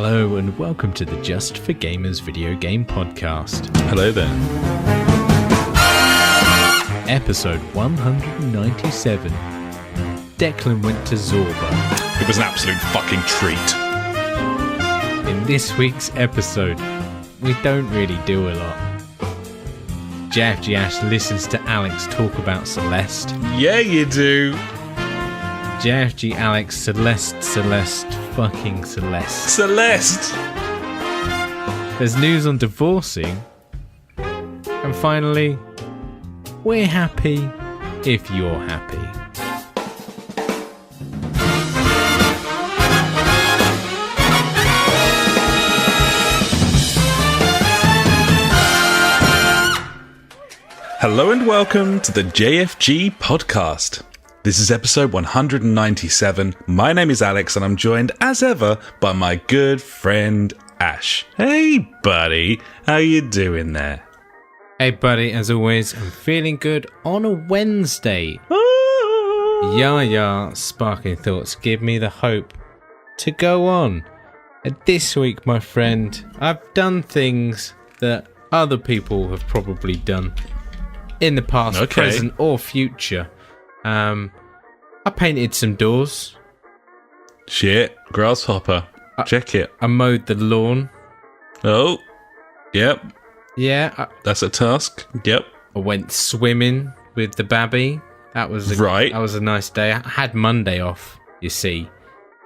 Hello and welcome to the Just for Gamers video game podcast. Hello there. Episode 197. Declan went to Zorba. It was an absolute fucking treat. In this week's episode, we don't really do a lot. JfG Ash listens to Alex talk about Celeste. Yeah, you do. JfG Alex Celeste, fucking Celeste. Celeste! There's news on divorcing. And finally, we're happy if you're happy. Hello and welcome to the JfG podcast. This is episode 197. My name is Alex and I'm joined as ever by my good friend Ash. Hey buddy, how you doing there? Hey buddy, as always, I'm feeling good on a Wednesday. Yeah, sparking thoughts give me the hope to go on. And this week, my friend, I've done things that other people have probably done in the past, present or future. I painted some doors. Shit, grasshopper. Check it. I mowed the lawn. Oh, yep. Yeah. That's a task. Yep. I went swimming with the babby. That was a nice day. I had Monday off, you see,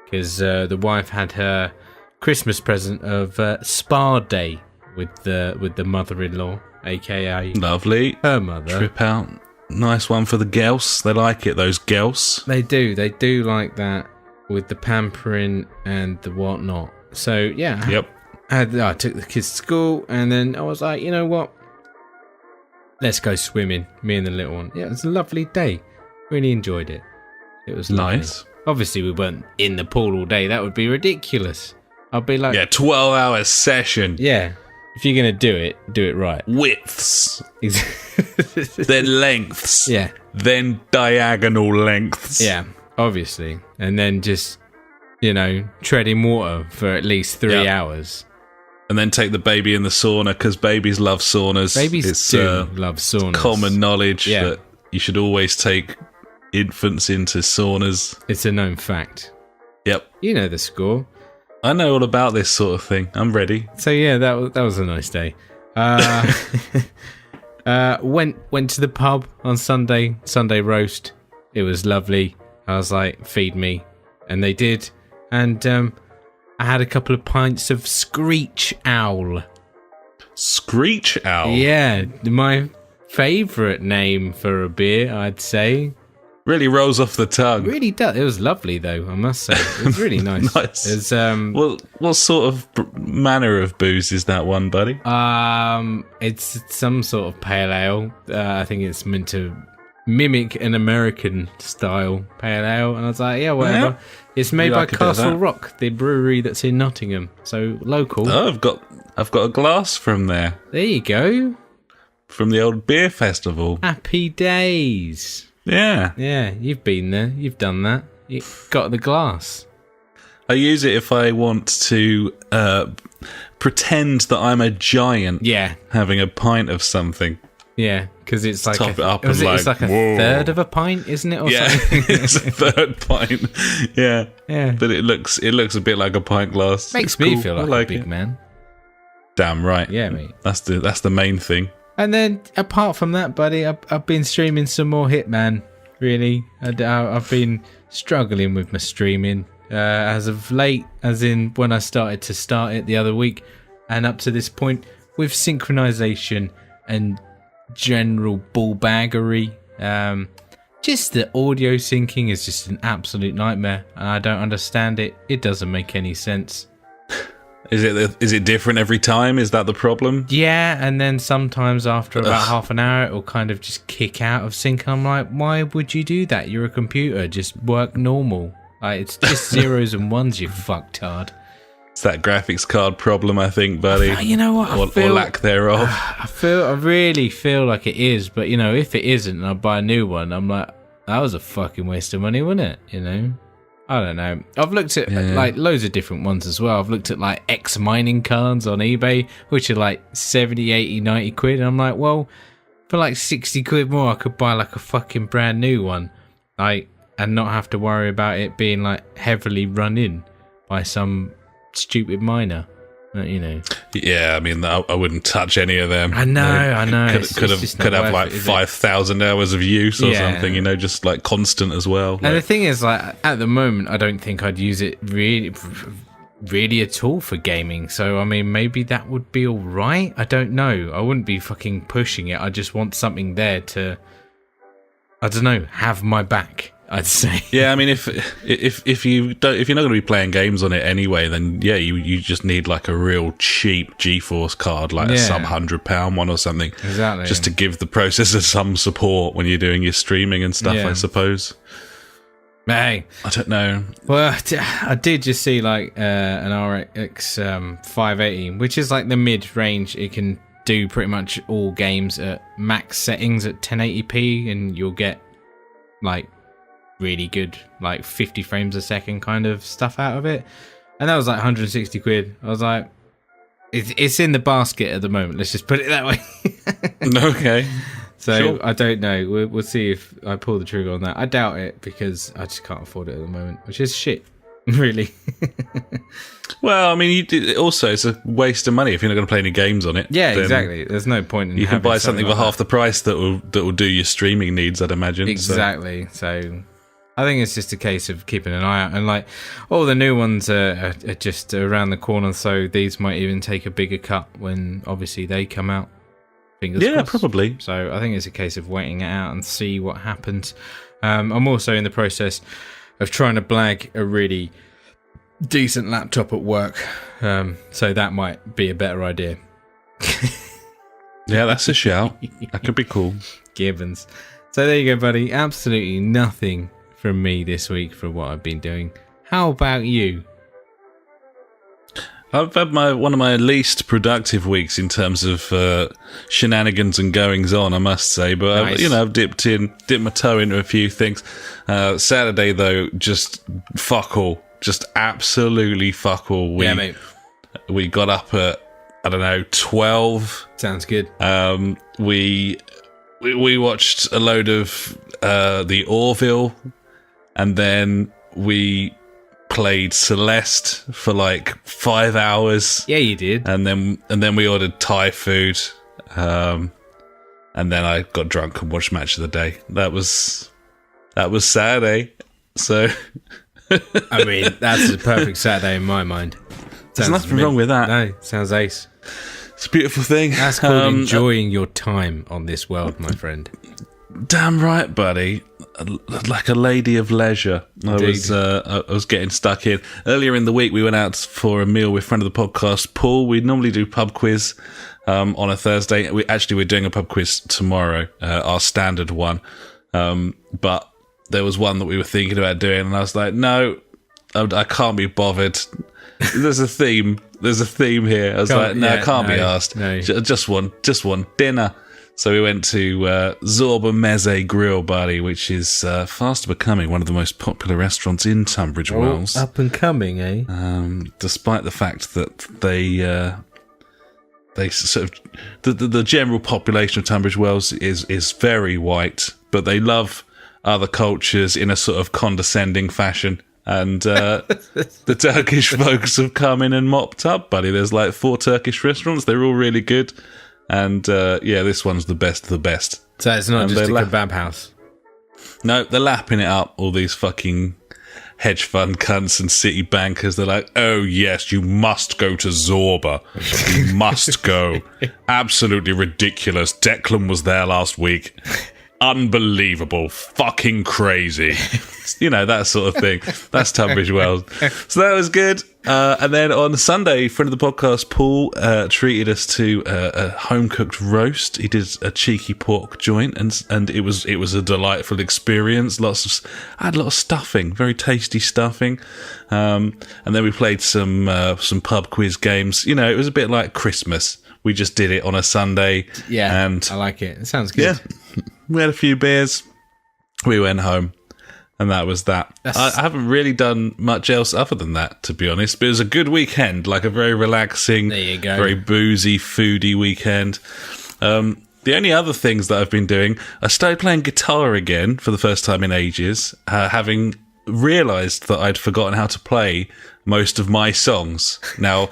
because the wife had her Christmas present of spa day with the mother-in-law, aka lovely. Her mother. Trip out. Nice one for the girls. They like it, those girls. They do like that with the pampering and the whatnot. So yeah. Yep. I took the kids to school and then I was like, you know what? Let's go swimming, me and the little one. Yeah, it was a lovely day. Really enjoyed it. It was lovely. Nice. Obviously we weren't in the pool all day. That would be ridiculous. I'd be like, 12-hour session. Yeah. If you're going to do it right. Widths. Then lengths. Yeah. Then diagonal lengths. Yeah, obviously. And then just, treading water for at least 3 hours. And then take the baby in the sauna, because babies love saunas. Babies do love saunas. It's common knowledge that you should always take infants into saunas. It's a known fact. Yep. You know the score. I know all about this sort of thing. I'm ready. So yeah, that was a nice day. Went to the pub on Sunday roast. It was lovely. I was like, feed me, and they did. And I had a couple of pints of Screech Owl. Screech Owl? Yeah, my favourite name for a beer, I'd say. Really rolls off the tongue. Really does. It was lovely, though, I must say. It was really nice. Nice. It was, what sort of manner of booze is that one, buddy? It's some sort of pale ale. I think it's meant to mimic an American style pale ale. And I was like, yeah, whatever. Yeah. It's made by Castle Rock, the brewery that's in Nottingham. So local. Oh, I've got a glass from there. There you go. From the old beer festival. Happy days. Yeah. Yeah, you've been there. You've done that. You got the glass. I use it if I want to pretend that I'm a giant. Yeah. Having a pint of something. Yeah, because it's like top it up it's like a third of a pint, isn't it? Or something? It's a third pint. Yeah. Yeah. But it looks a bit like a pint glass. Makes me feel like a big man. Damn right. Yeah, mate. That's the main thing. And then, apart from that, buddy, I've been streaming some more Hitman, really. I've been struggling with my streaming as of late, as in when I started to start it the other week, and up to this point, with synchronization and general ballbaggery. Just the audio syncing is just an absolute nightmare, and I don't understand it. It doesn't make any sense. Is it different every time? Is that the problem? Yeah, and then sometimes after about half an hour, it'll kind of just kick out of sync. I'm like, why would you do that? You're a computer. Just work normal. Like, it's just zeros and ones, you fucktard. It's that graphics card problem, I think, buddy. You know what? Or lack thereof. I really feel like it is, but if it isn't, and I buy a new one, I'm like, that was a fucking waste of money, wasn't it? I don't know. I've looked at like loads of different ones as well. I've looked at like X mining cards on eBay, which are like 70, 80, 90 quid. And I'm like, well, for like 60 quid more, I could buy like a fucking brand new one, like, and not have to worry about it being like heavily run in by some stupid miner. You know. Yeah, I mean, I wouldn't touch any of them. I know. Could have like 5,000 hours of use or something, you know, just like constant as well. And the thing is, like, at the moment, I don't think I'd use it really at all for gaming. So, I mean, maybe that would be all right. I don't know. I wouldn't be fucking pushing it. I just want something there to, I don't know, have my back, I'd say. Yeah, I mean, if you're not going to be playing games on it anyway, then yeah, you just need like a real cheap GeForce card, like a sub £100 one or something, exactly, just to give the processor some support when you're doing your streaming and stuff. I suppose. Hey, I don't know. Well, I did just see like an RX 580, which is like the mid-range. It can do pretty much all games at max settings at 1080p, and you'll get like really good, like 50 frames a second kind of stuff out of it. And that was like 160 quid. I was like, it's in the basket at the moment. Let's just put it that way. Okay. So sure. I don't know. We'll see if I pull the trigger on that. I doubt it because I just can't afford it at the moment, which is shit, really. Well, I mean, it's a waste of money if you're not going to play any games on it. Yeah, exactly. There's no point in you can buy something like for half the price that will do your streaming needs, I'd imagine. Exactly. So I think it's just a case of keeping an eye out, and like all the new ones are just around the corner, so these might even take a bigger cut when obviously they come out. Fingers crossed. Probably. So I think it's a case of waiting it out and see what happens. I'm also in the process of trying to blag a really decent laptop at work, so that might be a better idea. Yeah, that's a shout. That could be cool. Gibbons. So there you go, buddy. Absolutely nothing from me this week for what I've been doing. How about you? I've had one of my least productive weeks in terms of shenanigans and goings on, I must say. But nice. I've dipped my toe into a few things. Saturday though, just fuck all, just absolutely fuck all. Yeah, mate. We got up at 12. Sounds good. We watched a load of the Orville, and then we played Celeste for like 5 hours. Yeah, you did. And then we ordered Thai food. And then I got drunk and watched Match of the Day. That was Saturday. So I mean, that's a perfect Saturday in my mind. There's nothing wrong with that. No, sounds ace. It's a beautiful thing. That's called enjoying your time on this world, my friend. Damn right, buddy. Like a lady of leisure. I was getting stuck in. Earlier in the week, we went out for a meal with friend of the podcast, Paul. We normally do pub quiz on a Thursday. We're doing a pub quiz tomorrow, our standard one. But there was one that we were thinking about doing, and I was like, no, I can't be bothered. There's a theme here. I was like, no, I can't be asked. No. Just one dinner. So we went to Zorba Meze Grill, buddy, which is fast becoming one of the most popular restaurants in Tunbridge Wells. Up and coming, eh? Despite the fact that they sort of the general population of Tunbridge Wells is very white, but they love other cultures in a sort of condescending fashion. And the Turkish folks have come in and mopped up, buddy. There's like 4 Turkish restaurants. They're all really good. And this one's the best of the best. So it's not just a kebab house? No, they're lapping it up, all these fucking hedge fund cunts and city bankers. They're like, oh yes, you must go to Zorba. You must go. Absolutely ridiculous. Declan was there last week. Unbelievable. Fucking crazy. That sort of thing. That's Tunbridge Wells. So that was good. And then on Sunday, friend of the podcast, Paul, treated us to a home-cooked roast. He did a cheeky pork joint, and it was a delightful experience. I had a lot of stuffing, very tasty stuffing. And then we played some pub quiz games. It was a bit like Christmas. We just did it on a Sunday. Yeah, and I like it. It sounds good. Yeah. We had a few beers. We went home. And that was that. I haven't really done much else other than that, to be honest. But it was a good weekend, like a very relaxing, there you go, very boozy, foodie weekend. The only other things that I've been doing, I started playing guitar again for the first time in ages, having realised that I'd forgotten how to play most of my songs. Now,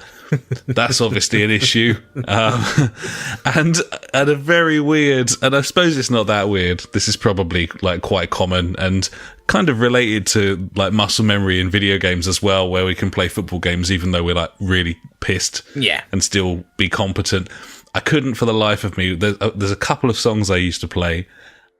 that's obviously an issue. And a very weird, and I suppose it's not that weird, this is probably like quite common and kind of related to like muscle memory in video games as well, where we can play football games even though we're like really pissed and still be competent. I couldn't for the life of me. There's a couple of songs I used to play,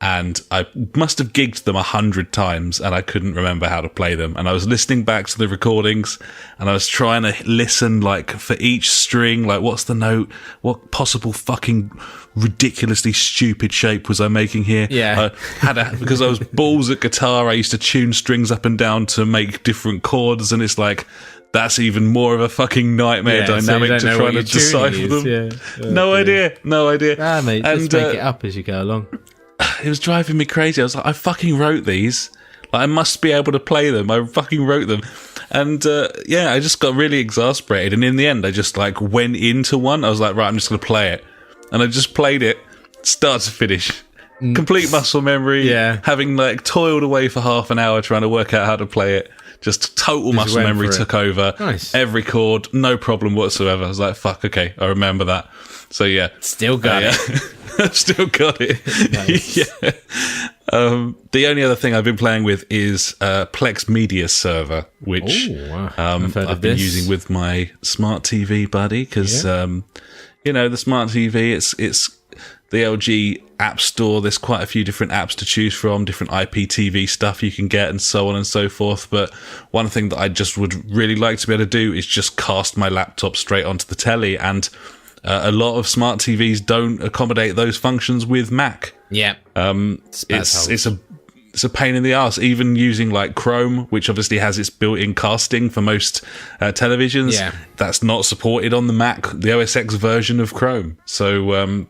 and I must have gigged them 100 times, and I couldn't remember how to play them. And I was listening back to the recordings, and I was trying to listen, like, for each string, like, what's the note? What possible fucking ridiculously stupid shape was I making here? Yeah. Because I was balls at guitar, I used to tune strings up and down to make different chords, and it's like, that's even more of a fucking nightmare dynamic to try to decipher them. Yeah. No idea. Mate, just make it up as you go along. It was driving me crazy. I was like, I fucking wrote these. Like, I must be able to play them. I fucking wrote them. And, I just got really exasperated. And in the end, I just, like, went into one. I was like, right, I'm just going to play it. And I just played it, start to finish. Complete muscle memory. Yeah. Having, like, toiled away for half an hour trying to work out how to play it. Just total muscle memory took over. Nice. Every chord, no problem whatsoever. I was like, fuck, okay, I remember that. So, yeah. Still got it. I've still got it. Nice. Yeah. The only other thing I've been playing with is Plex Media Server, which I've been using with my smart TV buddy, because the smart TV, it's the LG App Store. There's quite a few different apps to choose from, different IPTV stuff you can get, and so on and so forth. But one thing that I just would really like to be able to do is just cast my laptop straight onto the telly, and a lot of smart TVs don't accommodate those functions with Mac. Yeah. It's a pain in the ass, even using like Chrome, which obviously has its built-in casting for most televisions. Yeah. That's not supported on the Mac, the OS X version of Chrome. So,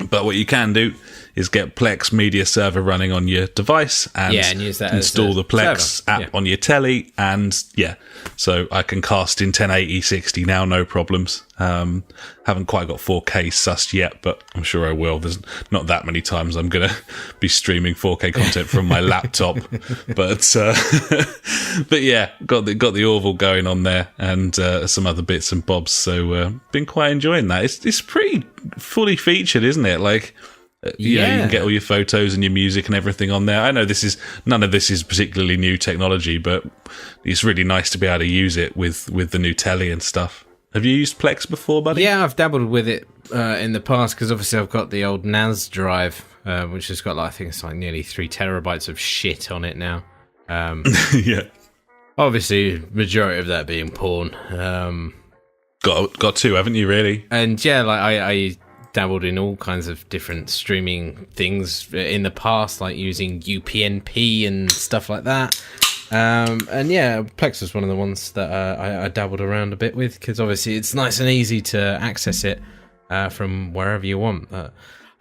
but what you can do is get Plex Media Server running on your device and use that install the Plex server. app on your telly, and so I can cast in 1080 60 now, no problems. Haven't quite got 4K sussed yet, but I'm sure I will. There's not that many times I'm going to be streaming 4K content from my laptop, but got the Orville going on there, and some other bits and bobs. So been quite enjoying that. It's pretty fully featured, isn't it? Like, you can get all your photos and your music and everything on there. I know none of this is particularly new technology, but it's really nice to be able to use it with the new telly and stuff. Have you used Plex before, buddy? Yeah, I've dabbled with it in the past, because obviously I've got the old NAS drive, which has got, I think it's like nearly 3 terabytes of shit on it now. Yeah. Obviously, majority of that being porn. Got 2, haven't you, really? And I dabbled in all kinds of different streaming things in the past, like using UPnP and stuff like that. Plex was one of the ones that I dabbled around a bit with, because obviously it's nice and easy to access it from wherever you want.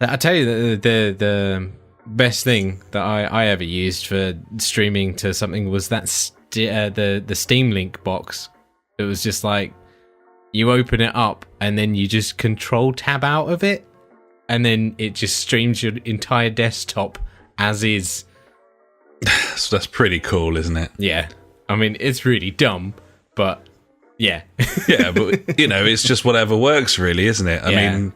I tell you, the best thing that I ever used for streaming to something was that the Steam Link box. It was just like, you open it up and then you just control tab out of it, and then it just streams your entire desktop as is. So that's pretty cool, isn't it? Yeah. I mean, it's really dumb, but yeah. Yeah, but, it's just whatever works, really, isn't it? I mean,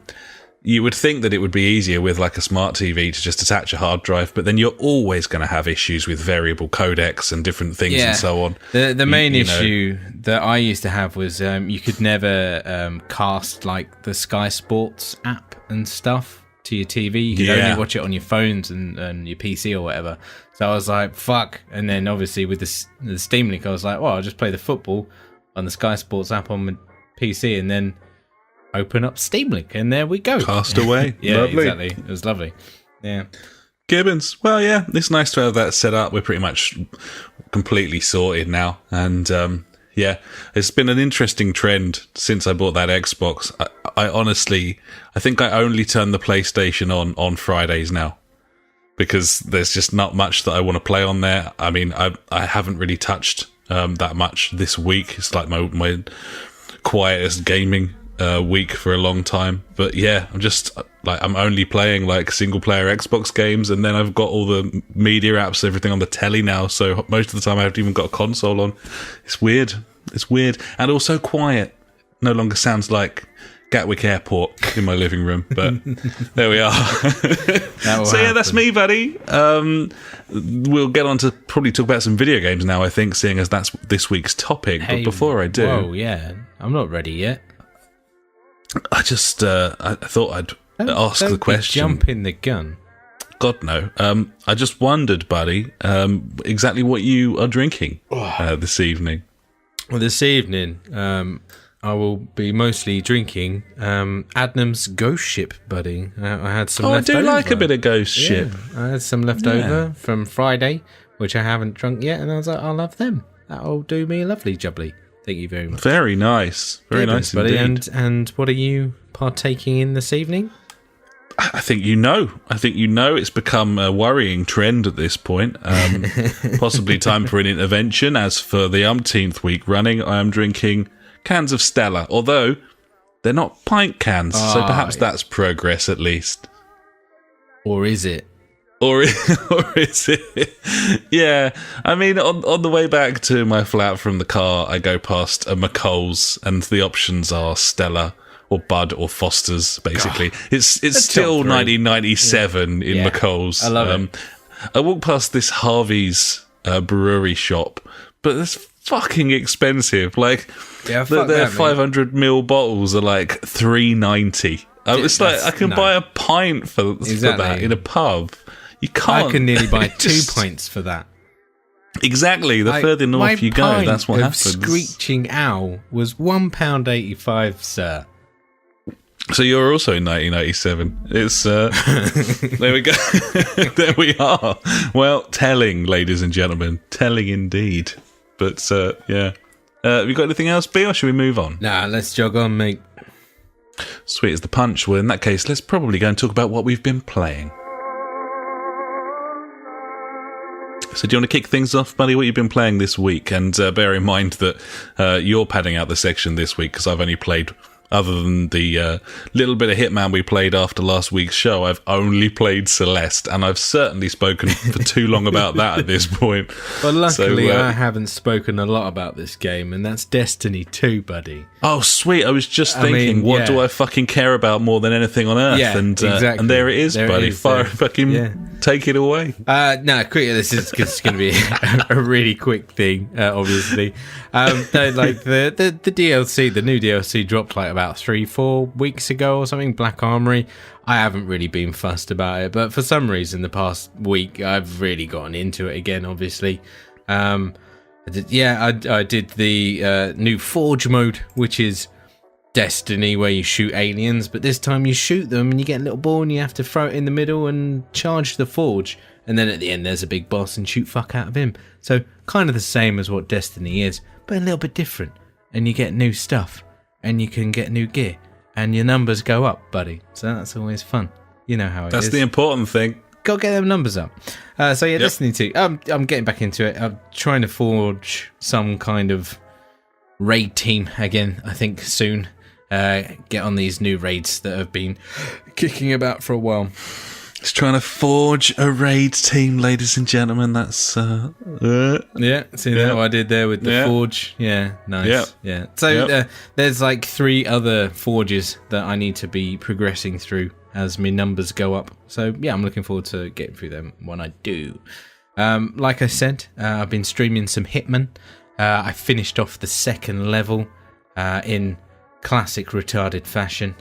you would think that it would be easier with like a smart TV to just attach a hard drive, but then you're always going to have issues with variable codecs and different things and so on. The main issue that I used to have was you could never cast like the Sky Sports app and stuff to your TV. You could only watch it on your phones and your PC or whatever. So I was like, fuck. And then obviously with the Steam Link, I was like, well, I'll just play the football on the Sky Sports app on my PC, and then open up Steam Link, and there we go. Cast away. Yeah, Lovely. exactly. It was lovely. Yeah. Gibbons. Well, yeah, it's nice to have that set up. We're pretty much completely sorted now. And, it's been an interesting trend since I bought that Xbox. I honestly, I think I only turn the PlayStation on Fridays now. because there's just not much that I want to play on there. I mean, I haven't really touched that much this week. It's like my quietest gaming week for a long time. But yeah, I'm only playing like single player Xbox games, and then I've got all the media apps, everything on the telly now. So most of the time I haven't even got a console on. It's weird, and also quiet. No longer sounds like Gatwick Airport in my living room, but there we are. So yeah, that's me, buddy. We'll get on to probably talk about some video games now, I think, seeing as that's this week's topic. Hey, but before I do... Whoa, yeah. I'm not ready yet. I just I thought I'd ask the question. Jumping the gun. God, no. I just wondered, buddy, exactly what you are drinking this evening. Well, this evening... I will be mostly drinking Adnam's Ghost Ship, buddy. I had some left over. I do like a bit of Ghost Ship. I had some left over from Friday, which I haven't drunk yet, and I was like, I'll have them. That'll do me a lovely jubbly. Thank you very much. Very nice. Very nice, buddy. indeed. And what are you partaking in this evening? I think you know. It's become a worrying trend at this point. Possibly time for an intervention. As for the umpteenth week running, I am drinking cans of Stella, although they're not pint cans, so perhaps that's progress at least. Or is it? Or is it? Yeah, I mean, on the way back to my flat from the car, I go past a McColl's, and the options are Stella or Bud or Foster's, basically. God, it's still 1997 in McColl's. I love it. I walk past this Harvey's brewery shop, but it's fucking expensive. Like, their 500ml bottles are like $3.90. It's like I can buy a pint for that in a pub. You can't. I can nearly buy 2 pints for that. Exactly. The further north you go, that's what happens. Screeching Owl was £1.85, sir. So you're also in 1987. It's there we go. There we are. Well, telling, ladies and gentlemen, telling indeed. But yeah, have you got anything else, B, or should we move on? Nah, let's jog on, mate. Sweet as the punch. Well, in that case, let's probably go and talk about what we've been playing. So do you want to kick things off, buddy? What you've been playing this week? And bear in mind that you're padding out the section this week because I've only played... Other than the little bit of Hitman we played after last week's show, I've only played Celeste, and I've certainly spoken for too long about that at this point. Well, luckily, I haven't spoken a lot about this game, and that's Destiny 2, buddy. Oh, sweet. I was just thinking, what do I fucking care about more than anything on Earth? Yeah, exactly. And there it is, buddy. Take it away. No, quick. This is going to be a really quick thing, obviously. No, like the DLC, the new DLC dropped like about 3-4 weeks ago or something. Black Armory. I haven't really been fussed about it, but for some reason, the past week I've really gotten into it again. Obviously, I did the new Forge mode, which is Destiny, where you shoot aliens, but this time you shoot them and you get a little ball and you have to throw it in the middle and charge the Forge, and then at the end there's a big boss and shoot fuck out of him. So kind of the same as what Destiny is, but a little bit different, and you get new stuff and you can get new gear and your numbers go up, buddy. So that's always fun. You know how it is. That's the important thing. Gotta get them numbers up. Destiny 2. I'm getting back into it. I'm trying to forge some kind of raid team again, I think, soon. Get on these new raids that have been kicking about for a while. It's trying to forge a raid team, ladies and gentlemen. That's see that what I did there with the Forge? Yeah, nice. Yeah. So there's like 3 other forges that I need to be progressing through as my numbers go up. So yeah, I'm looking forward to getting through them when I do. Like I said, I've been streaming some Hitman. I finished off the 2nd level in classic retarded fashion.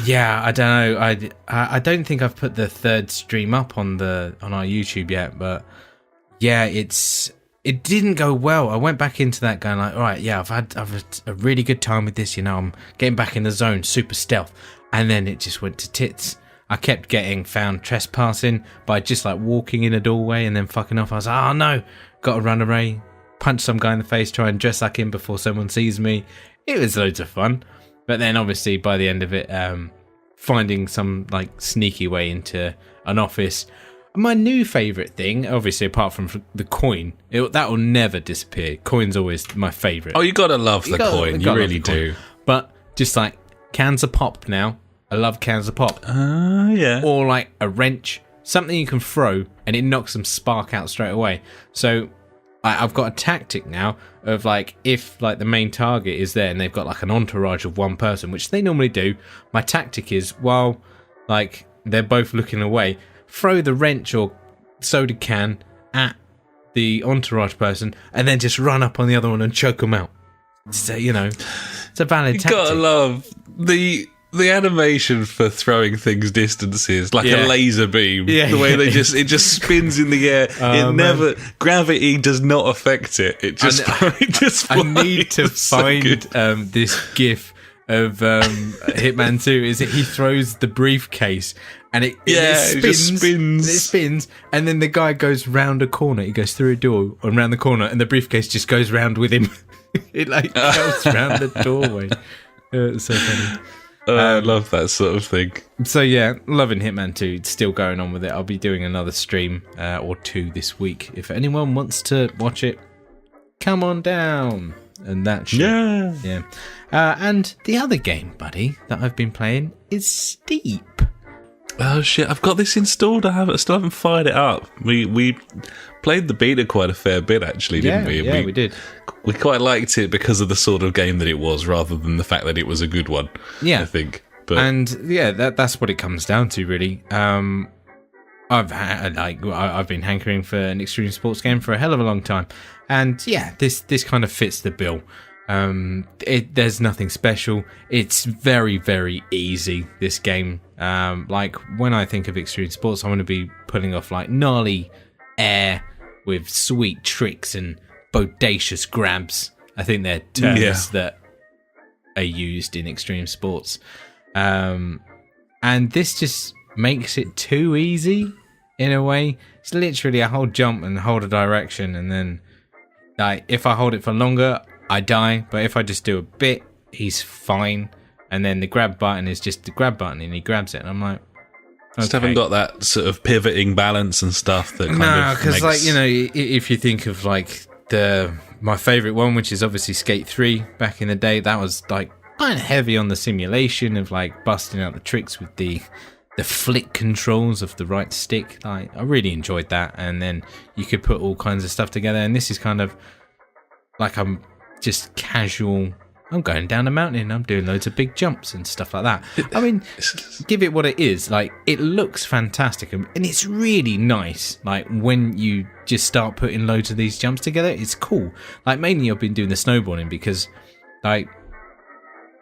Yeah, I don't know. I don't think I've put the 3rd stream up on our YouTube yet, but yeah, it didn't go well. I went back into that going like, all right, yeah, I've had a really good time with this. You know, I'm getting back in the zone, super stealth, and then it just went to tits. I kept getting found trespassing by just like walking in a doorway and then fucking off. I was like, oh no, got to run away, punch some guy in the face, try and dress like him before someone sees me. It was loads of fun. But then obviously by the end of it, finding some like sneaky way into an office. My new favourite thing, obviously apart from the coin, that will never disappear. Coin's always my favourite. Oh, you gotta love the coin. You really do. But just like cans of pop now. I love cans of pop. Yeah. Or like a wrench, something you can throw and it knocks some spark out straight away. So I've got a tactic now of like, if like the main target is there and they've got like an entourage of one person, which they normally do, my tactic is, while like they're both looking away, throw the wrench or soda can at the entourage person and then just run up on the other one and choke them out. So, you know, it's a valid tactic. You gotta love the animation for throwing things distances, like a laser beam. The way it just spins in the air. Gravity does not affect it. It just, I need to find this GIF of Hitman 2. Is it he throws the briefcase and it spins, and then the guy goes round a corner. He goes through a door and round the corner, and the briefcase just goes round with him. It like goes round the doorway. It's so funny. I love that sort of thing. So yeah, loving Hitman 2. It's still going on with it. I'll be doing another stream or two this week. If anyone wants to watch it, come on down. And that shit. Yeah. And the other game, buddy, that I've been playing is Steep. Oh shit! I've got this installed. I still haven't fired it up. We played the beta quite a fair bit, actually, didn't we? Yeah, we did. We quite liked it because of the sort of game that it was, rather than the fact that it was a good one. Yeah, I think. But and yeah, that's what it comes down to, really. I've been hankering for an extreme sports game for a hell of a long time, and yeah, this kind of fits the bill. There's nothing special. It's very, very easy, this game. Like when I think of extreme sports, I want to be pulling off like gnarly air with sweet tricks and bodacious grabs. I think they're terms that are used in extreme sports. And this just makes it too easy in a way. It's literally a whole jump and hold a direction, and then like if I hold it for longer, I die, but if I just do a bit, he's fine. And then the grab button is just the grab button, and he grabs it, and I'm like, okay. Just haven't got that sort of pivoting balance and stuff that kind of because makes... like, you know, if you think of like my favourite one, which is obviously Skate 3 back in the day, that was like kind of heavy on the simulation of like busting out the tricks with the flick controls of the right stick. Like, I really enjoyed that, and then you could put all kinds of stuff together, and this is kind of like I'm just casual. I'm going down a mountain, I'm doing loads of big jumps and stuff like that. I mean, give it what it is. Like, it looks fantastic, and it's really nice. Like, when you just start putting loads of these jumps together, it's cool. Like, mainly I've been doing the snowboarding because, like,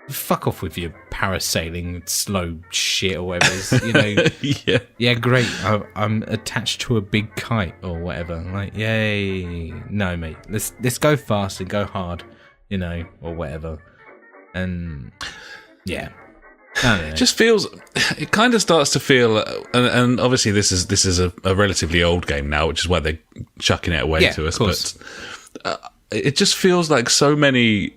fuck off with your parasailing slow shit or whatever it is, you know. Yeah, great. I'm attached to a big kite or whatever. Like, yay. No, mate. Let's go fast and go hard. You know, or whatever. And yeah, I don't know. It just feels, it kind of starts to feel, and obviously this is a relatively old game now, which is why they're chucking it away to us. But it just feels like so many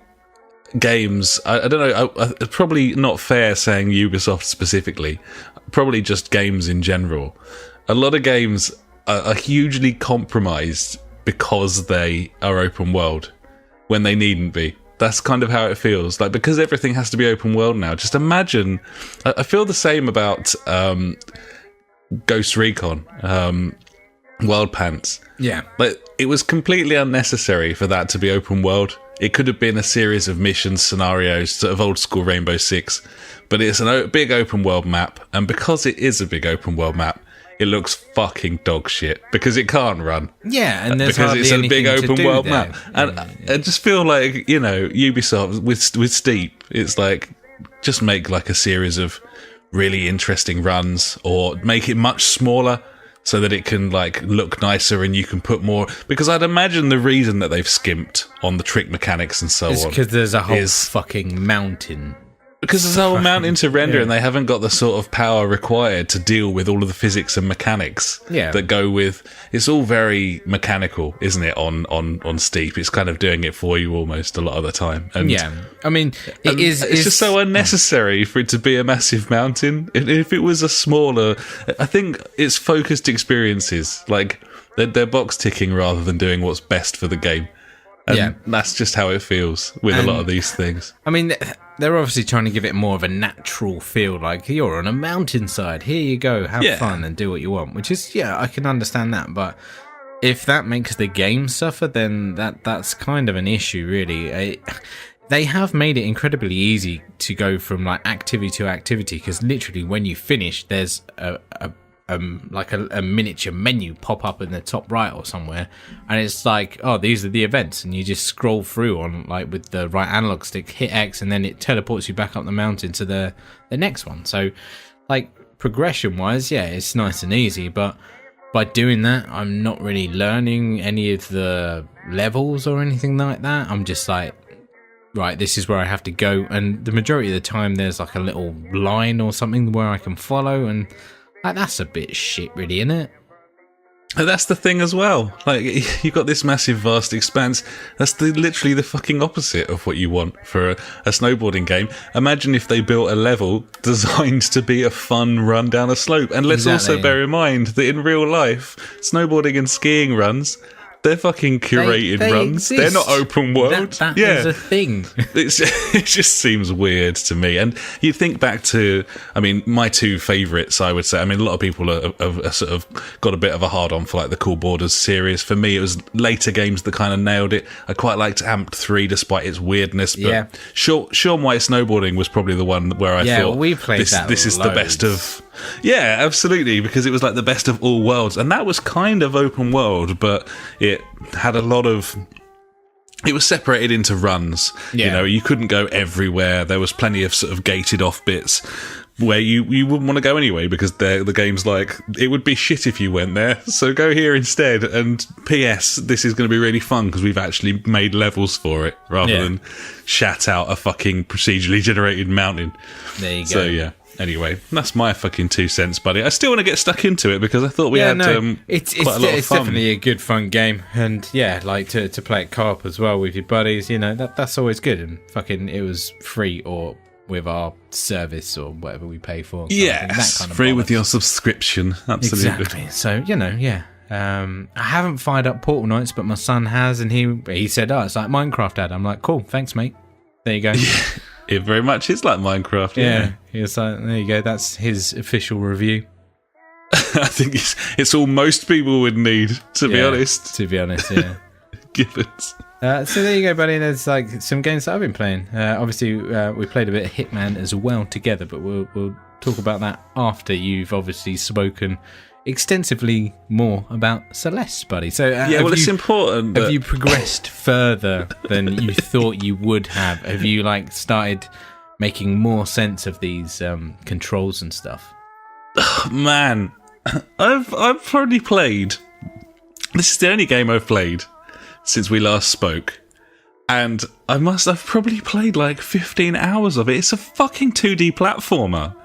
games. I don't know. Probably not fair saying Ubisoft specifically. Probably just games in general. A lot of games are hugely compromised because they are open world, when they needn't be. That's kind of how it feels. Like, because everything has to be open world now, just imagine... I feel the same about Ghost Recon, Wild Pants. Yeah. Like, it was completely unnecessary for that to be open world. It could have been a series of missions, scenarios, sort of old school Rainbow Six. But it's a big open world map, and because it is a big open world map, it looks fucking dog shit because it can't run. Yeah, and there's because it's a big open world there. map, and I just feel like, you know, Ubisoft with Steep, it's like, just make like a series of really interesting runs, or make it much smaller so that it can like look nicer and you can put more. Because I'd imagine the reason that they've skimped on the trick mechanics and so it's on because there's a whole fucking mountain Because there's a whole mountain to render, yeah. and they haven't got the sort of power required to deal with all of the physics and mechanics that go with. It's all very mechanical, isn't it? On Steep, it's kind of doing it for you almost a lot of the time. And I mean, it's just so unnecessary for it to be a massive mountain. If it was a smaller, I think it's focused experiences, like they're box ticking rather than doing what's best for the game. And that's just how it feels with a lot of these things. I mean, they're obviously trying to give it more of a natural feel, like you're on a mountainside, here you go, have fun and do what you want, which is, I can understand that, but if that makes the game suffer, then that's kind of an issue, really. They have made it incredibly easy to go from like activity to activity, because literally when you finish, there's a miniature menu pop up in the top right or somewhere, and it's like, oh, these are the events, and you just scroll through on like with the right analog stick, hit X, and then it teleports you back up the mountain to the next one. So like progression wise, it's nice and easy, but by doing that, I'm not really learning any of the levels or anything like that. I'm just like, right, this is where I have to go, and the majority of the time there's like a little line or something where I can follow, and like, that's a bit shit, really, isn't it? And that's the thing as well. Like, you've got this massive, vast expanse. That's literally the fucking opposite of what you want for a snowboarding game. Imagine if they built a level designed to be a fun run down a slope. And let's also bear in mind that in real life, snowboarding and skiing runs, they're fucking curated they runs. Exist. They're not open world. That is a thing. It just seems weird to me. And you think back to, I mean, my two favourites, I would say. I mean, a lot of people are sort of got a bit of a hard-on for like the Cool Borders series. For me, it was later games that kind of nailed it. I quite liked Amped 3 despite its weirdness. But Sean White Snowboarding was probably the one where I thought, we played this is the best of... Yeah, absolutely, because it was like the best of all worlds, and that was kind of open world, but it had a lot of... It was separated into runs. You know, you couldn't go everywhere. There was plenty of sort of gated off bits where you wouldn't want to go anyway, because the game's like, it would be shit if you went there, so go here instead. And P.S., this is going to be really fun because we've actually made levels for it rather than shat out a fucking procedurally generated mountain. There you go. So anyway, that's my fucking 2 cents, buddy. I still want to get stuck into it because I thought we had quite a lot of fun. It's definitely a good fun game, and like to play it co-op as well with your buddies. You know, that's always good. And fucking, it was free or with our service or whatever we pay for. Yeah, that kind of free bollocks. with your subscription. Absolutely. Exactly. So I haven't fired up Portal Knights, but my son has, and he said, "Oh, it's like Minecraft, Dad." I'm like, "Cool, thanks, mate." There you go. It very much is like Minecraft. Yeah. He was like, there you go. That's his official review. I think it's all most people would need, to be honest. To be honest, yeah. Gibbons. So there you go, buddy. There's like some games that I've been playing. Obviously, we played a bit of Hitman as well together, but we'll talk about that after you've obviously spoken extensively more about Celeste, buddy. So it's important. Have you progressed further than you thought you would have? Have you like started making more sense of these controls and stuff? Man, I've probably played. This is the only game I've played since we last spoke, and I've probably played like 15 hours of it. It's a fucking 2D platformer.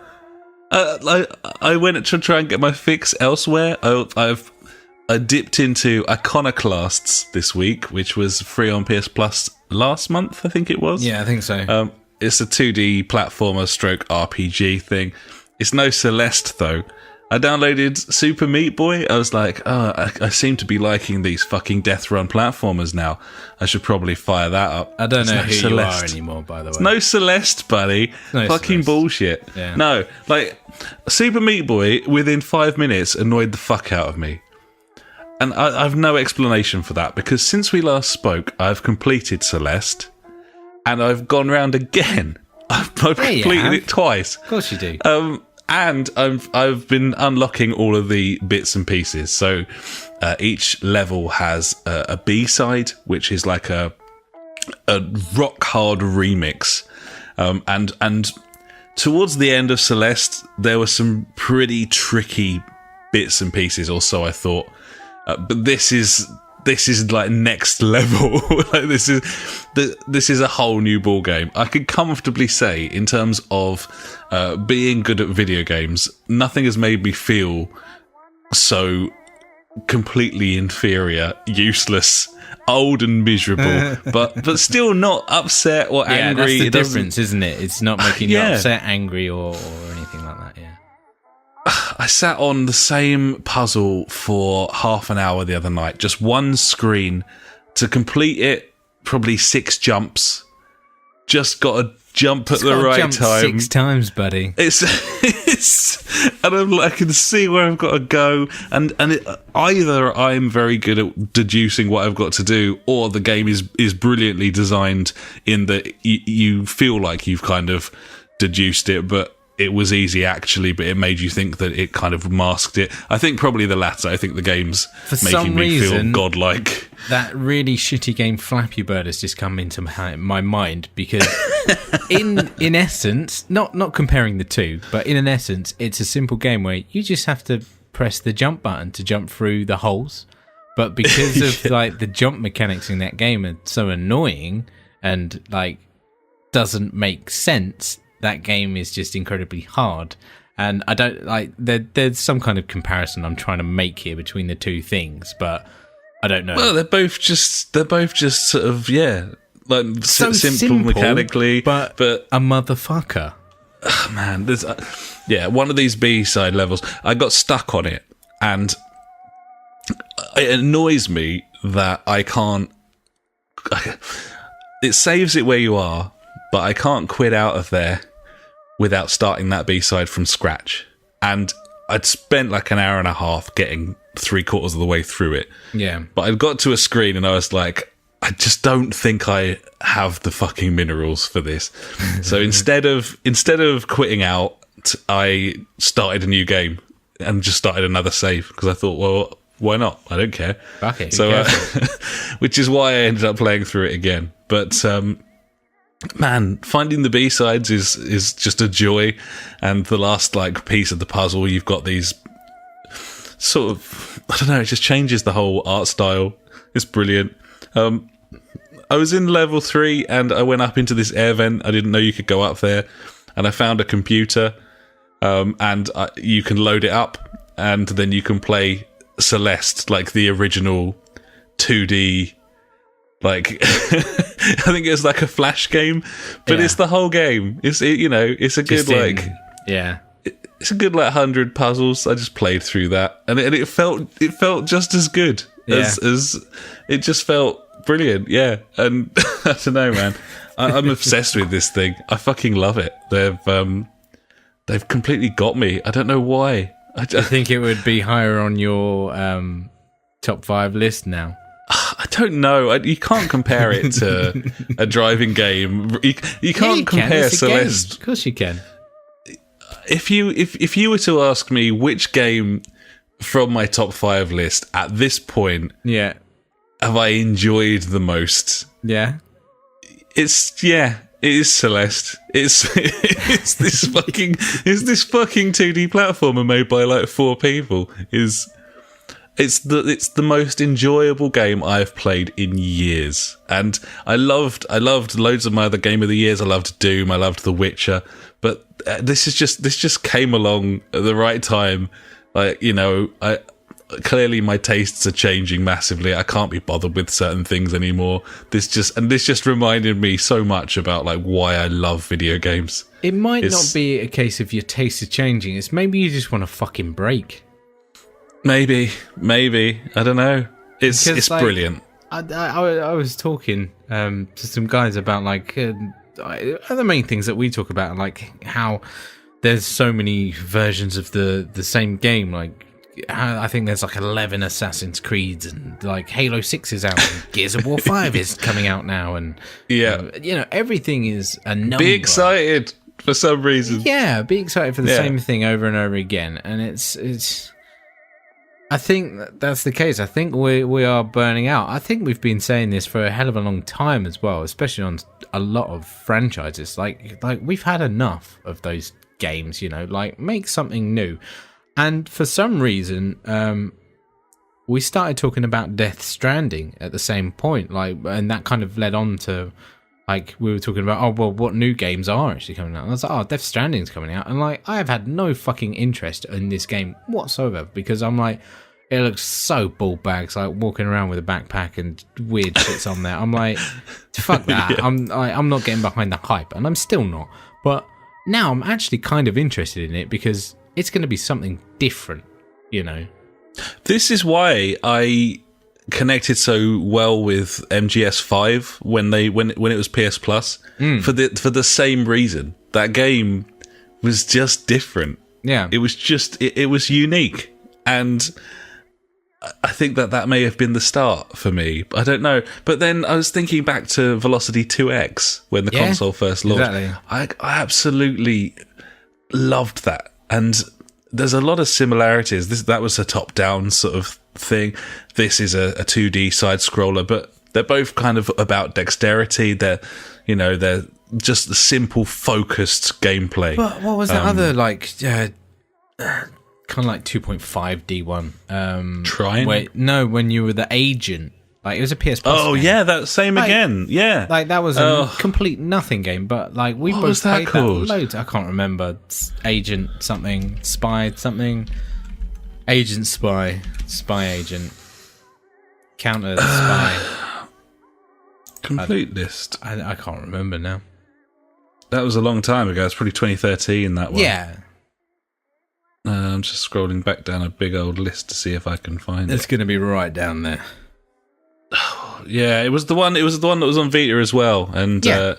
I went to try and get my fix elsewhere. I dipped into Iconoclasts this week, which was free on PS Plus last month, I think it was. Yeah, I think so. It's a 2D platformer stroke RPG thing. It's no Celeste, though. I downloaded Super Meat Boy. I was like, I seem to be liking these fucking Death Run platformers now. I should probably fire that up. I don't know who Celeste. You are anymore, by the way. It's no Celeste, buddy. No fucking Celeste. Bullshit. Yeah. No, like, Super Meat Boy, within 5 minutes, annoyed the fuck out of me. And I've no explanation for that, because since we last spoke, I've completed Celeste, and I've gone round again. I've completed it twice. Of course you do. And I've been unlocking all of the bits and pieces. So each level has a B-side, which is like a rock hard remix. And towards the end of Celeste, there were some pretty tricky bits and pieces, or so I thought. But this is this is like next level. Like this is a whole new ball game. I could comfortably say, in terms of being good at video games, nothing has made me feel so completely inferior, useless, old and miserable, but still not upset or angry. That's the difference, isn't it? It's not making you upset, angry, or anything like that. Yeah. I sat on the same puzzle for half an hour the other night, just one screen to complete it. Probably 6 jumps. Just got to jump at the right time. 6 times, buddy. It's and I can see where I've got to go, and either I'm very good at deducing what I've got to do, or the game is brilliantly designed in that you feel like you've kind of deduced it, but it was easy actually, but it made you think that it kind of masked it. I think probably the latter. I think the game's making me feel godlike. That really shitty game Flappy Bird has just come into my mind, because in essence, not comparing the two, but in an essence, it's a simple game where you just have to press the jump button to jump through the holes. But because of like the jump mechanics in that game are so annoying and like doesn't make sense, that game is just incredibly hard. And I don't like there's some kind of comparison I'm trying to make here between the two things, but I don't know. Well, they're both just sort of like so simple mechanically, but a motherfucker. Oh, man, there's one of these B-side levels. I got stuck on it, and it annoys me that I can't. It saves it where you are, but I can't quit out of there without starting that B-side from scratch. And I'd spent like an hour and a half getting 3/4 of the way through it. Yeah. But I got to a screen and I was like, I just don't think I have the fucking minerals for this. So instead of quitting out, I started a new game and just started another save, because I thought, well, why not? I don't care. Okay. So, which is why I ended up playing through it again. But man, finding the B-sides is just a joy. And the last like piece of the puzzle, you've got these sort of, I don't know, it just changes the whole art style. It's brilliant. I was in level 3 and I went up into this air vent. I didn't know you could go up there, and I found a computer, and you can load it up, and then you can play Celeste, like the original 2D, like I think it's like a Flash game, but it's the whole game. It's a good it's a good like 100 puzzles. I just played through that, and it felt just as good as it just felt brilliant. Yeah, and I don't know, man. I'm obsessed with this thing. I fucking love it. They've completely got me. I don't know why. I think it would be higher on your top 5 list now. I don't know. You can't compare it to a driving game. You can't compare Celeste. Of course you can. If you were to ask me which game from my top 5 list at this point, have I enjoyed the most? Yeah, it is Celeste. It's this fucking 2D platformer made by like 4 people. It's the most enjoyable game I've played in years, and I loved loads of my other game of the years. I loved Doom, I loved The Witcher, but this just came along at the right time. Like, clearly my tastes are changing massively. I can't be bothered with certain things anymore. This just reminded me so much about like why I love video games. It might not be a case of your tastes are changing. It's maybe you just want a fucking break. Maybe. I don't know. It's like, brilliant. I was talking to some guys about like the main things that we talk about, like how there's so many versions of the same game. Like I think there's like 11 Assassin's Creeds, and like Halo 6 is out, and Gears of War 5 is coming out now, and everything is a number. Be excited for some reason. Yeah, be excited for the same thing over and over again, and it's. I think that's the case. I think we are burning out. I think we've been saying this for a hell of a long time as well, especially on a lot of franchises. Like we've had enough of those games, like make something new. And for some reason, we started talking about Death Stranding at the same point, like, and that kind of led on to, like, we were talking about, oh, well, what new games are actually coming out? And I was like, oh, Death Stranding's coming out. And, like, I have had no fucking interest in this game whatsoever because I'm like, it looks so ball bags, like walking around with a backpack and weird shits on there. I'm like, fuck that. Yeah. I'm not getting behind the hype, and I'm still not. But now I'm actually kind of interested in it because it's going to be something different, you know. This is why I connected so well with MGS5 when it was PS Plus for the same reason. That game was just different. Yeah, it was just it was unique, and I think that may have been the start for me. I don't know. But then I was thinking back to Velocity 2X when the console first launched. Exactly. I absolutely loved that. And there's a lot of similarities. That was a top-down sort of thing. This is a 2D side-scroller, but they're both kind of about dexterity. They're just simple, focused gameplay. But what was that other, like... kind of like 2.5D one. Trine? When you were the agent. Like, it was a PS Plus game. Yeah, that same again. Yeah. Like, that was a complete nothing game, but, like, we both played that loads. I can't remember. Agent something. Spy something. Agent Spy. Spy Agent. Counter Spy. Complete list. I can't remember now. That was a long time ago. It's probably 2013, that one. Yeah. I'm just scrolling back down a big old list to see if I can find it. It's going to be right down there. Yeah, it was the one. It was the one that was on Vita as well, and it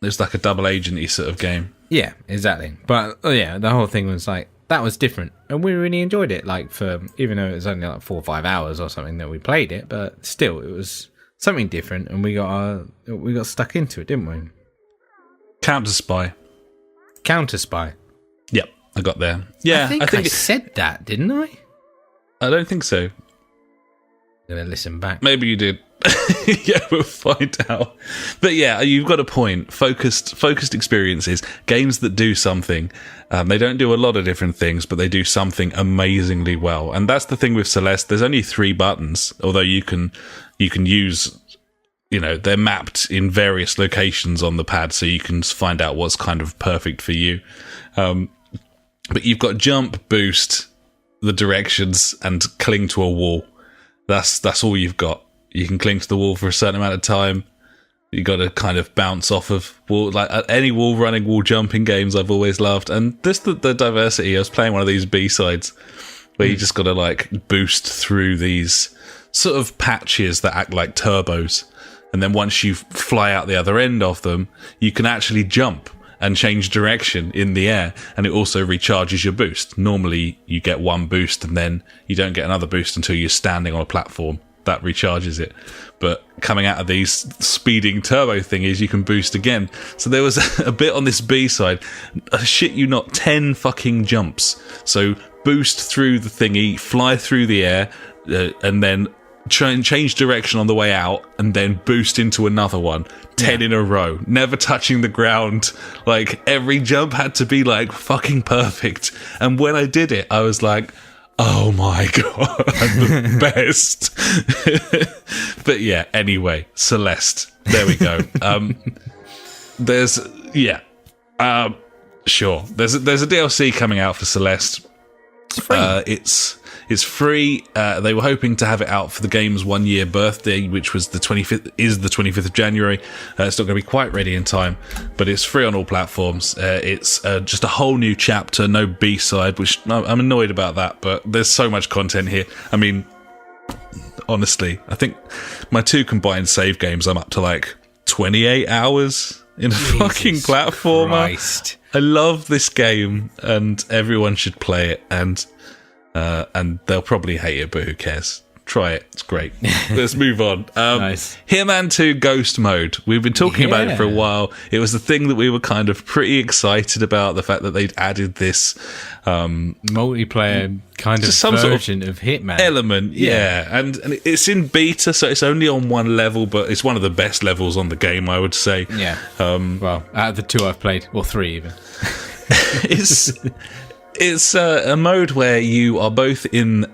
was like a double agenty sort of game. Yeah, exactly. But the whole thing was like that was different, and we really enjoyed it. Like even though it was only like 4 or 5 hours or something that we played it, but still, it was something different, and we got stuck into it, didn't we? Counter Spy. Yep. I got there. Yeah, I think I said that, didn't I? I don't think so. I'm gonna listen back. Maybe you did. Yeah, we'll find out. But yeah, you've got a point. Focused experiences, games that do something. They don't do a lot of different things, but they do something amazingly well. And that's the thing with Celeste. There's only 3 buttons, although you can use. They're mapped in various locations on the pad, so you can find out what's kind of perfect for you. But you've got jump, boost, the directions, and cling to a wall. That's all you've got. You can cling to the wall for a certain amount of time. You got to kind of bounce off of wall, like any wall running, wall jumping games I've always loved. And this the diversity. I was playing one of these B-sides where you just got to like boost through these sort of patches that act like turbos. And then once you fly out the other end of them, you can actually jump and change direction in the air, and it also recharges your boost. Normally, you get one boost, and then you don't get another boost until you're standing on a platform. That recharges it. But coming out of these speeding turbo thingies, you can boost again. So there was a bit on this B side, shit you not, 10 fucking jumps. So boost through the thingy, fly through the air, and then change direction on the way out, and then boost into another one. 10 in a row, never touching the ground. Like, every jump had to be like fucking perfect. And when I did it, I was like, oh my god, I'm the best. But yeah, anyway, Celeste, there we go. Sure, there's a DLC coming out for Celeste. It's free. It's free. They were hoping to have it out for the game's 1-year birthday, which was the 25th of January. It's not going to be quite ready in time, but it's free on all platforms. It's just a whole new chapter, no B-side, which I'm annoyed about that, but there's so much content here. I mean, honestly, I think my 2 combined save games, I'm up to like 28 hours in a fucking platformer. Christ. I love this game, and everyone should play it, and they'll probably hate it, but who cares? Try it. It's great. Let's move on. Nice. Hitman 2 Ghost Mode. We've been talking about it for a while. It was the thing that we were kind of pretty excited about, the fact that they'd added this multiplayer kind of some version of Hitman element. Yeah. And it's in beta, so it's only on 1 level, but it's one of the best levels on the game, I would say. Yeah. Well, out of the 2 I've played, or 3 even. It's a mode where you are both in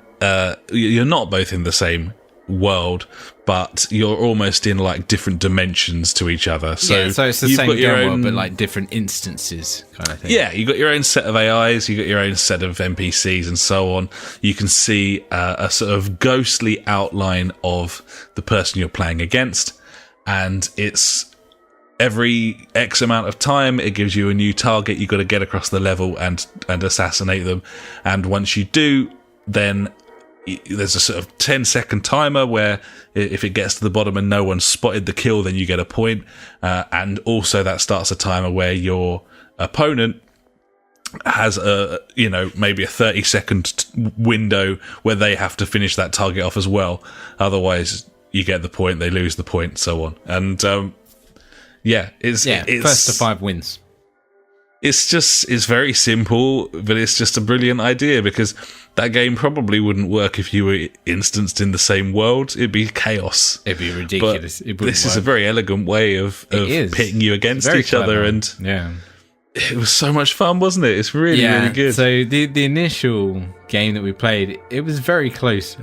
you're not both in the same world, but you're almost in like different dimensions to each other. So it's the you've same got your game own, world, but like different instances kind of thing. Yeah, you got your own set of AIs, you got your own set of NPCs, and so on. You can see a sort of ghostly outline of the person you're playing against, and it's every X amount of time it gives you a new target. You got to get across the level and assassinate them, and once you do, then there's a sort of 10-second timer where if it gets to the bottom and no one spotted the kill, then you get a point. And also that starts a timer where your opponent has maybe a 30-second window where they have to finish that target off as well. Otherwise, you get the point, they lose the point, so on. And it's first to 5 wins. It's very simple, but it's just a brilliant idea, because that game probably wouldn't work if you were instanced in the same world. It'd be chaos. It'd be ridiculous. This is a very elegant way of pitting you against each other, and it was so much fun, wasn't it? It's really, really good. So the initial game that we played, it was very close.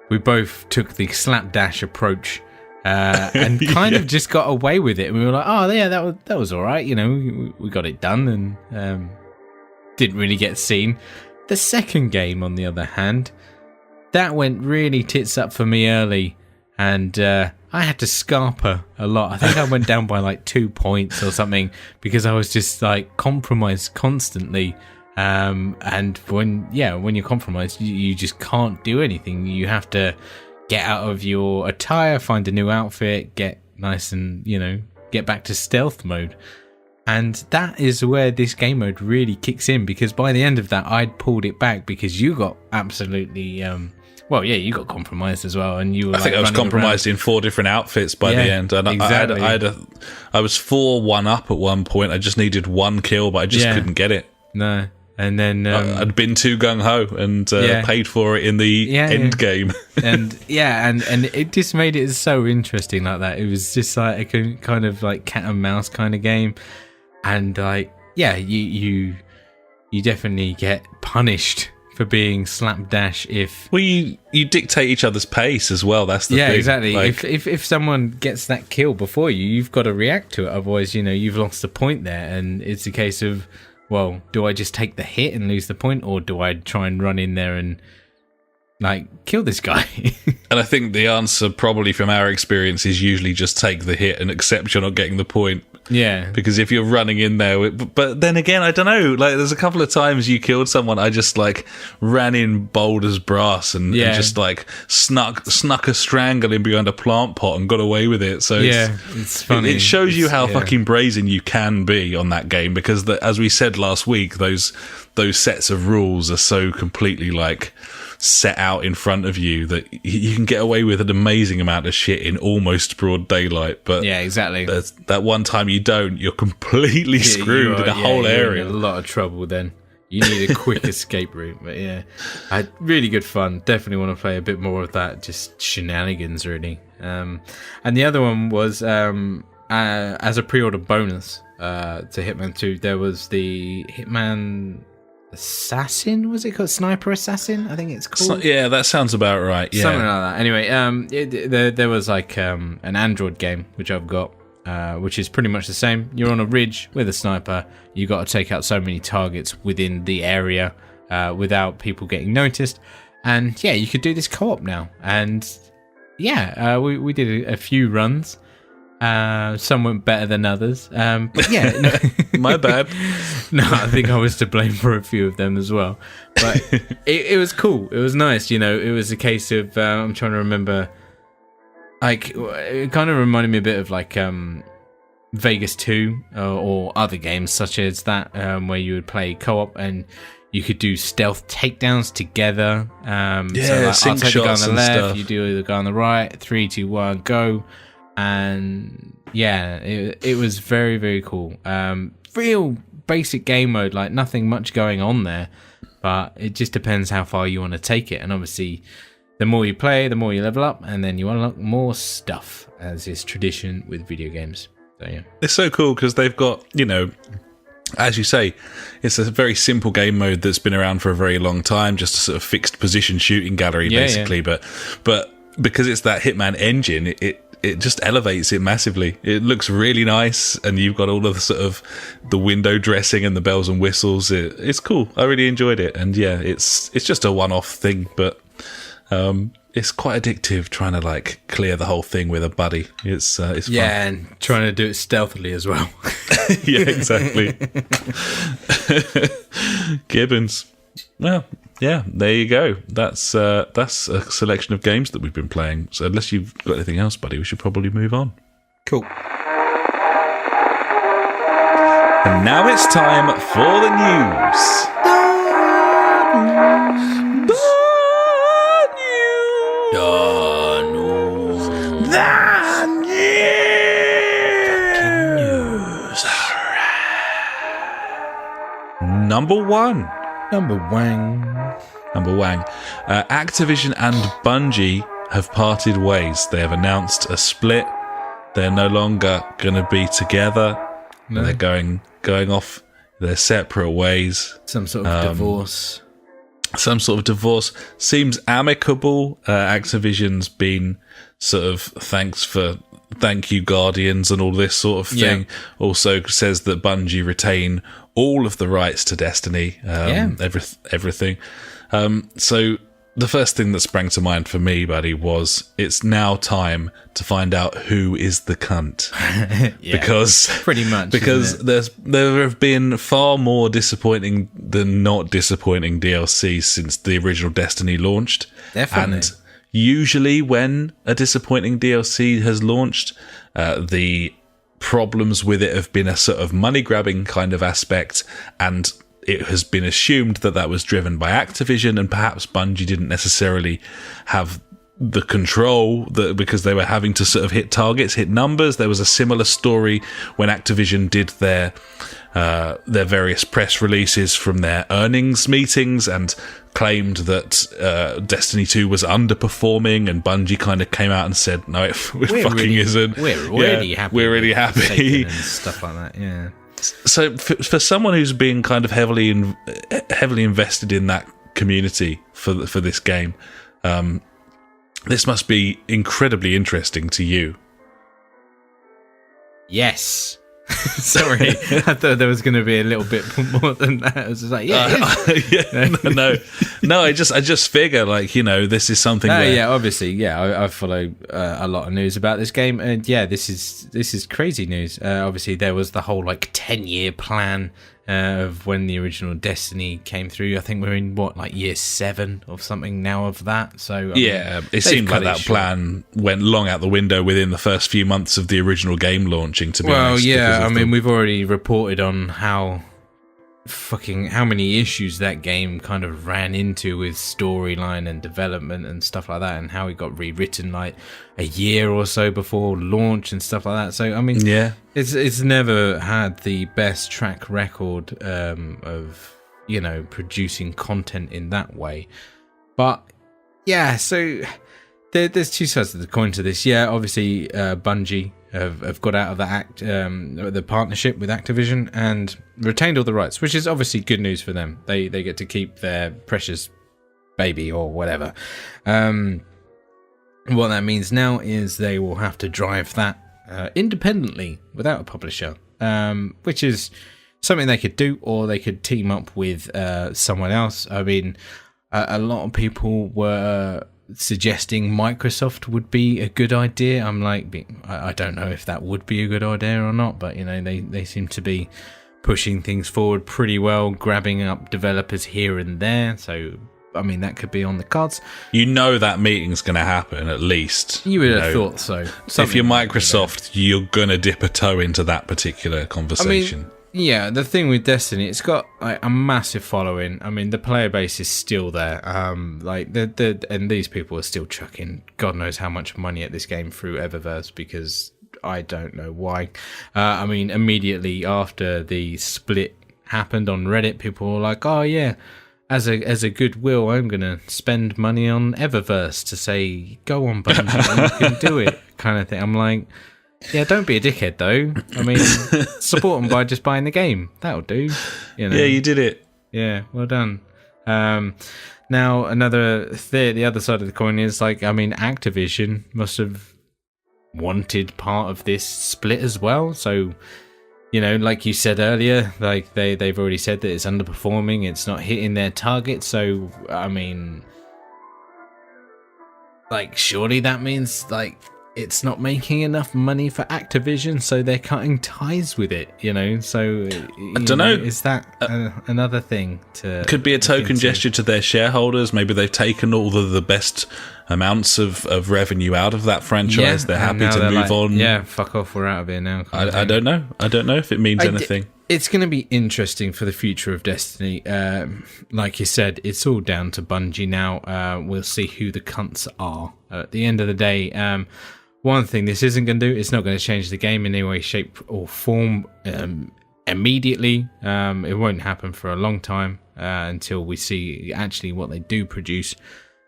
We both took the slapdash approach. And kind of just got away with it. And we were like, oh, yeah, that was all right. We got it done and didn't really get seen. The second game, on the other hand, that went really tits up for me early. And I had to scarper a lot. I think I went down by like 2 points or something because I was just like compromised constantly. And when you're compromised, you just can't do anything. You have to get out of your attire, find a new outfit, get nice and, get back to stealth mode. And that is where this game mode really kicks in, because by the end of that, I'd pulled it back because you got absolutely, you got compromised as well. And you were I think I was compromised in 4 different outfits by the end. And exactly. I was 4-1 up at one point. I just needed 1 kill, but I just couldn't get it. No. And then I'd been too gung-ho and paid for it in the end game. and it just made it so interesting like that. It was just like a kind of like cat and mouse kind of game. And like, you definitely get punished for being slapdash if... Well, you dictate each other's pace as well, that's the thing. Yeah, exactly. Like, if someone gets that kill before you, you've got to react to it. Otherwise, you've lost the point there. And it's a case of, well, do I just take the hit and lose the point, or do I try and run in there and like kill this guy? And I think the answer, probably from our experience, is usually just take the hit and accept you're not getting the point. Yeah. Because if you're running in there, but then again, I don't know. Like, there's a couple of times you killed someone, I just like ran in bold as brass and just like snuck a strangle in behind a plant pot and got away with it. So it's funny. It shows you how fucking brazen you can be on that game, because as we said last week, those sets of rules are so completely like set out in front of you that you can get away with an amazing amount of shit in almost broad daylight. But exactly. That one time you don't, you're completely screwed in a whole area. You're in a lot of trouble then. You need a quick escape route. But I had really good fun. Definitely want to play a bit more of that, just shenanigans really. And the other one was as a pre-order bonus to Hitman 2, there was the Hitman Assassin, was it called? Sniper Assassin, I think it's called. Yeah, that sounds about right. Yeah, something like that. Anyway, there was like an Android game which I've got, which is pretty much the same. You're on a ridge with a sniper. You got to take out so many targets within the area without people getting noticed. And you could do this co-op now. And we did a few runs. Some went better than others, but my bad. No, I think I was to blame for a few of them as well, but it was cool. It was nice, it was a case of I'm trying to remember, like, it kind of reminded me a bit of like Vegas 2 or other games such as that, where you would play co-op and you could do stealth takedowns together. So like, I'll take the guy on the left, stuff. You do the guy on the right, 3, 2, 1, go. And it was very, very cool. Real basic game mode, like nothing much going on there, but it just depends how far you want to take it. And obviously, the more you play, the more you level up, and then you unlock more stuff, as is tradition with video games. So it's so cool because they've got as you say, it's a very simple game mode that's been around for a very long time, just a sort of fixed position shooting gallery, basically. Yeah. But because it's that Hitman engine, it just elevates it massively. It looks really nice, and you've got all of the sort of the window dressing and the bells and whistles. It's cool. I really enjoyed it, and yeah, it's just a one-off thing, but it's quite addictive trying to like clear the whole thing with a buddy. It's fun. And trying to do it stealthily as well. Yeah, exactly. Gibbons. Well, yeah, there you go. That's a selection of games that we've been playing. So unless you've got anything else, buddy, we should probably move on. Cool. And now it's time for the news. Number one. Activision and Bungie have parted ways. They have announced a split. They're no longer going to be together. No. They're going off their separate ways. Some sort of divorce. Some sort of divorce. Seems amicable. Activision's been sort of thank you Guardians and all this sort of thing. Yeah. Also says that Bungie retain all of the rights to Destiny, everything. So the first thing that sprang to mind for me, buddy, was it's now time to find out who is the cunt. Because pretty much, because there have been far more disappointing than not disappointing DLC since the original Destiny launched. Definitely. And usually when a disappointing DLC has launched, the problems with it have been a sort of money-grabbing kind of aspect, and it has been assumed that was driven by Activision, and perhaps Bungie didn't necessarily have the control because they were having to sort of hit targets, hit numbers. There was a similar story when Activision did their various press releases from their earnings meetings and claimed that Destiny 2 was underperforming, and Bungie kind of came out and said, no, it fucking really isn't. We're really happy. We're really happy. And stuff like that, yeah. So for someone who's been kind of heavily invested in that community for this game, this must be incredibly interesting to you. Yes. Sorry, I thought there was going to be a little bit more than that. I was just like, no. I just figure, like, you know, this is something. Obviously, I follow a lot of news about this game, and this is crazy news. Obviously, there was the whole like 10-year plan of when the original Destiny came through. I think we're in year 7 or something now of that. So it seemed like that plan went long out the window within the first few months of the original game launching. To be honest, I mean, we've already reported on how many issues that game kind of ran into with storyline and development and stuff like that, and how it got rewritten like a year or so before launch and stuff like that. So I mean, it's never had the best track record of producing content in that way. But so there's two sides of the coin to this. Obviously Bungie have got out of the partnership with Activision and retained all the rights, which is obviously good news for them. They get to keep their precious baby or whatever. What that means now is they will have to drive that independently without a publisher, which is something they could do, or they could team up with someone else. I mean, a lot of people were suggesting Microsoft would be a good idea. I'm like, I don't know if that would be a good idea or not, but they seem to be pushing things forward pretty well, grabbing up developers here and there. So I mean, that could be on the cards. That meeting's going to happen, at least. You would have thought so. If you're Microsoft, you're going to dip a toe into that particular conversation. I mean, the thing with Destiny, it's got a massive following. I mean, the player base is still there. And these people are still chucking God knows how much money at this game through Eververse, because I don't know why. I mean, immediately after the split happened on Reddit, people were like, "Oh yeah, as a goodwill, I'm gonna spend money on Eververse to say, go on, Bungie, you can do it," kind of thing. I'm like, Yeah, don't be a dickhead though. I mean, support them by just buying the game. That'll do. You know? Yeah, you did it. Yeah, well done. Now, the other side of the coin is like, I mean, Activision must have wanted part of this split as well. So, you know, like you said earlier, like they've already said that it's underperforming, it's not hitting their target. So, I mean, like, surely that means like it's not making enough money for Activision, so they're cutting ties with it, you know? So, I don't know. Is that another thing to... Could be a token gesture to their shareholders. Maybe they've taken all the best amounts of revenue out of that franchise. They're happy to move on. Yeah, fuck off, we're out of here now. I don't know. I don't know if it means anything. It's going to be interesting for the future of Destiny. Like you said, it's all down to Bungie now. We'll see who the cunts are. At the end of the day... one thing this isn't going to do, it's not going to change the game in any way, shape or form immediately. It won't happen for a long time until we see actually what they do produce.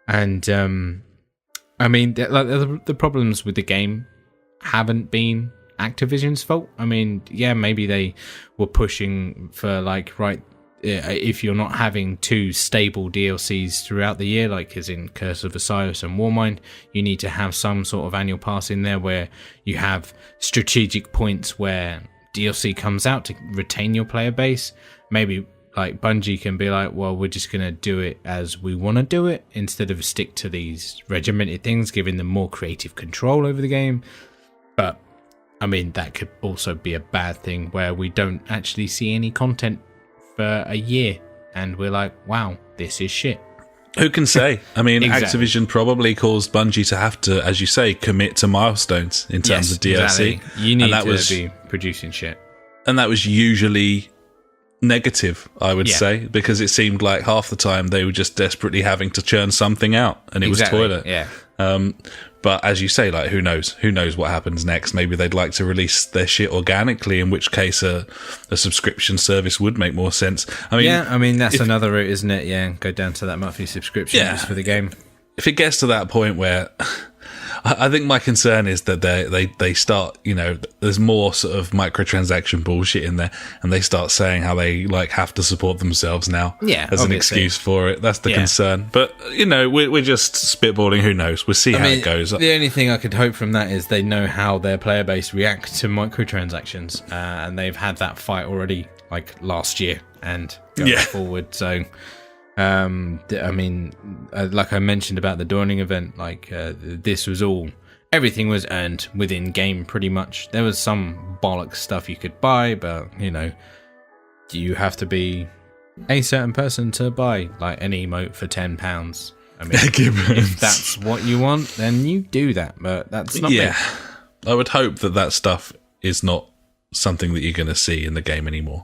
And I mean, the problems with the game haven't been Activision's fault. I mean, yeah, maybe they were pushing for like, right, if you're not having two stable DLCs throughout the year, like as in Curse of Osiris and Warmind, you need to have some sort of annual pass in there where you have strategic points where DLC comes out to retain your player base. Maybe like Bungie can be like, well, we're just going to do it as we want to do it instead of stick to these regimented things, giving them more creative control over the game. But I mean, that could also be a bad thing where we don't actually see any content for a year and we're like, wow, this is shit. Who can say? I mean, Exactly. Activision probably caused Bungie to have to, as you say, commit to milestones in terms of DLC. Exactly. You need to be producing shit. And that was usually negative, I would say, because it seemed like half the time they were just desperately having to churn something out, and it was toilet. Yeah. But as you say, like, who knows? Who knows what happens next? Maybe they'd like to release their shit organically, in which case a subscription service would make more sense. I mean, that's another route, isn't it? Yeah, go down to that monthly subscription just for the game. If it gets to that point where... I think my concern is that they start, you know, there's more sort of microtransaction bullshit in there, and they start saying how they like have to support themselves now as an excuse for it. That's the concern. But, you know, we're just spitballing. Who knows? We'll see how it goes. The only thing I could hope from that is they know how their player base reacts to microtransactions, and they've had that fight already, like last year and going forward. So. I mean, like I mentioned about the Dawning event, like this was everything was earned within game pretty much. There was some bollocks stuff you could buy, but you know, you have to be a certain person to buy like an emote for £10. I mean, if that's what you want, then you do that, but that's not me. I would hope that stuff is not something that you're going to see in the game anymore.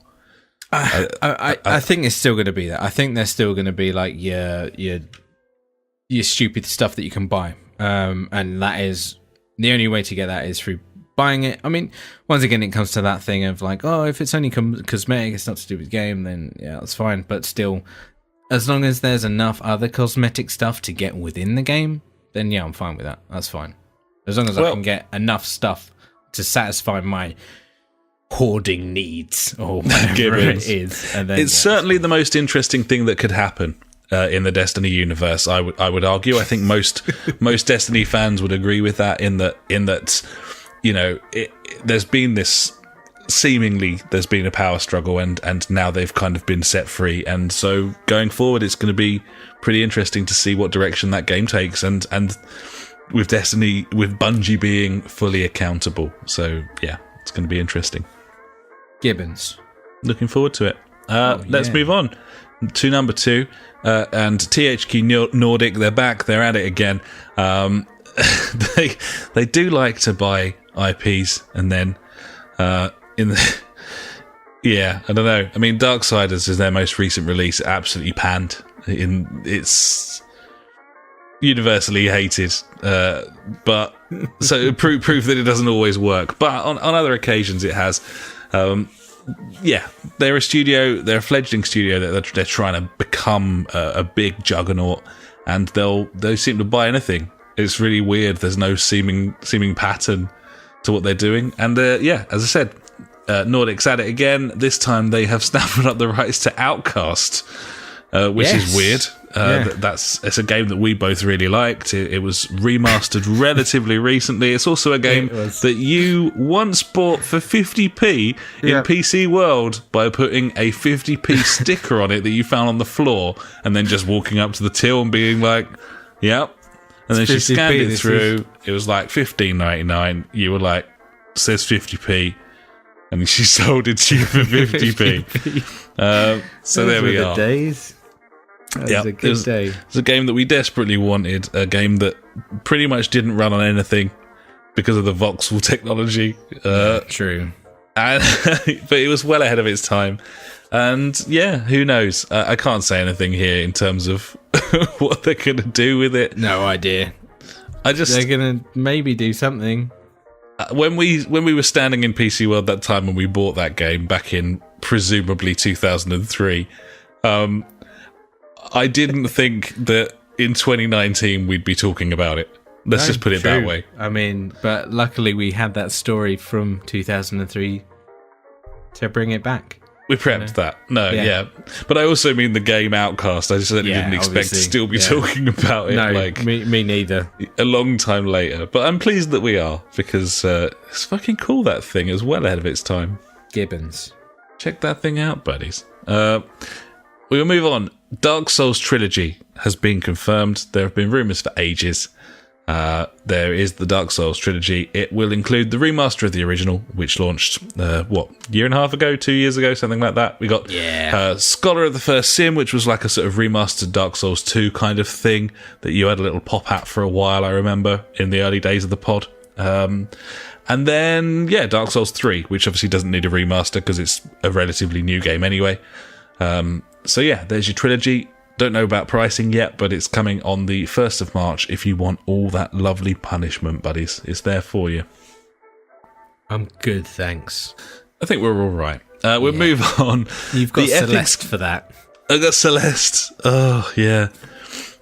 I think it's still going to be that. I think there's still going to be like your stupid stuff that you can buy, and that is the only way to get that is through buying it. I mean, once again, it comes to that thing of like, oh, if it's only cosmetic, it's not to do with the game, then yeah, that's fine. But still, as long as there's enough other cosmetic stuff to get within the game, then yeah, I'm fine with that. That's fine. As long as I can get enough stuff to satisfy my hoarding needs or whatever it is. And then, it's certainly the most interesting thing that could happen in the Destiny universe. I would argue. I think most Destiny fans would agree with that. In that, you know, there's been a power struggle, and now they've kind of been set free. And so going forward, it's going to be pretty interesting to see what direction that game takes. And with Destiny, with Bungie being fully accountable. So yeah, it's going to be interesting. Gibbons. Looking forward to it. Let's move on to number 2. And THQ Nordic, they're back. They're at it again. They do like to buy IPs and then I don't know. I mean, Darksiders is their most recent release. Absolutely panned. It's universally hated, but so proof that it doesn't always work. But on other occasions, it has. They're a studio. They're a fledgling studio that they're trying to become a big juggernaut, and they seem to buy anything. It's really weird. There's no seeming pattern to what they're doing. And yeah, as I said, Nordic's at it again. This time they have snapped up the rights to Outcast, which is weird. It's a game that we both really liked. It was remastered relatively recently. It's also a game that you once bought for 50p in PC World by putting a 50p sticker on it that you found on the floor, and then just walking up to the till and being like, "Yep." And then she scanned it through. It was like $15.99. You were like, "Says 50p." And she sold it to you for 50p. So there we are. Days. That was a good day. It's a game that we desperately wanted. A game that pretty much didn't run on anything because of the voxel technology. True. But it was well ahead of its time. And yeah, who knows? I can't say anything here in terms of what they're going to do with it. No idea. They're going to maybe do something. When we were standing in PC World that time when we bought that game back in presumably 2003, I didn't think that in 2019 we'd be talking about it. Let's just put it that way. I mean, but luckily we had that story from 2003 to bring it back. We prepped that. No, yeah. But I also mean the game Outcast. I certainly didn't expect to still be talking about it. No, me neither. A long time later. But I'm pleased that we are, because it's fucking cool, that thing. It was well ahead of its time. Gibbons. Check that thing out, buddies. We'll move on. Dark Souls Trilogy has been confirmed. There have been rumours for ages. There is the Dark Souls Trilogy. It will include the remaster of the original, which launched, year and a half ago, 2 years ago, something like that. We got Scholar of the First Sin, which was like a sort of remastered Dark Souls 2 kind of thing that you had a little pop at for a while, I remember, in the early days of the pod. And then, Dark Souls 3, which obviously doesn't need a remaster because it's a relatively new game anyway. So there's your trilogy. Don't know about pricing yet, but it's coming on the 1st of March if you want all that lovely punishment, buddies. It's there for you. I'm good, thanks. I think we're all right. We'll move on. You've got Celeste for that. I got Celeste. Oh, yeah.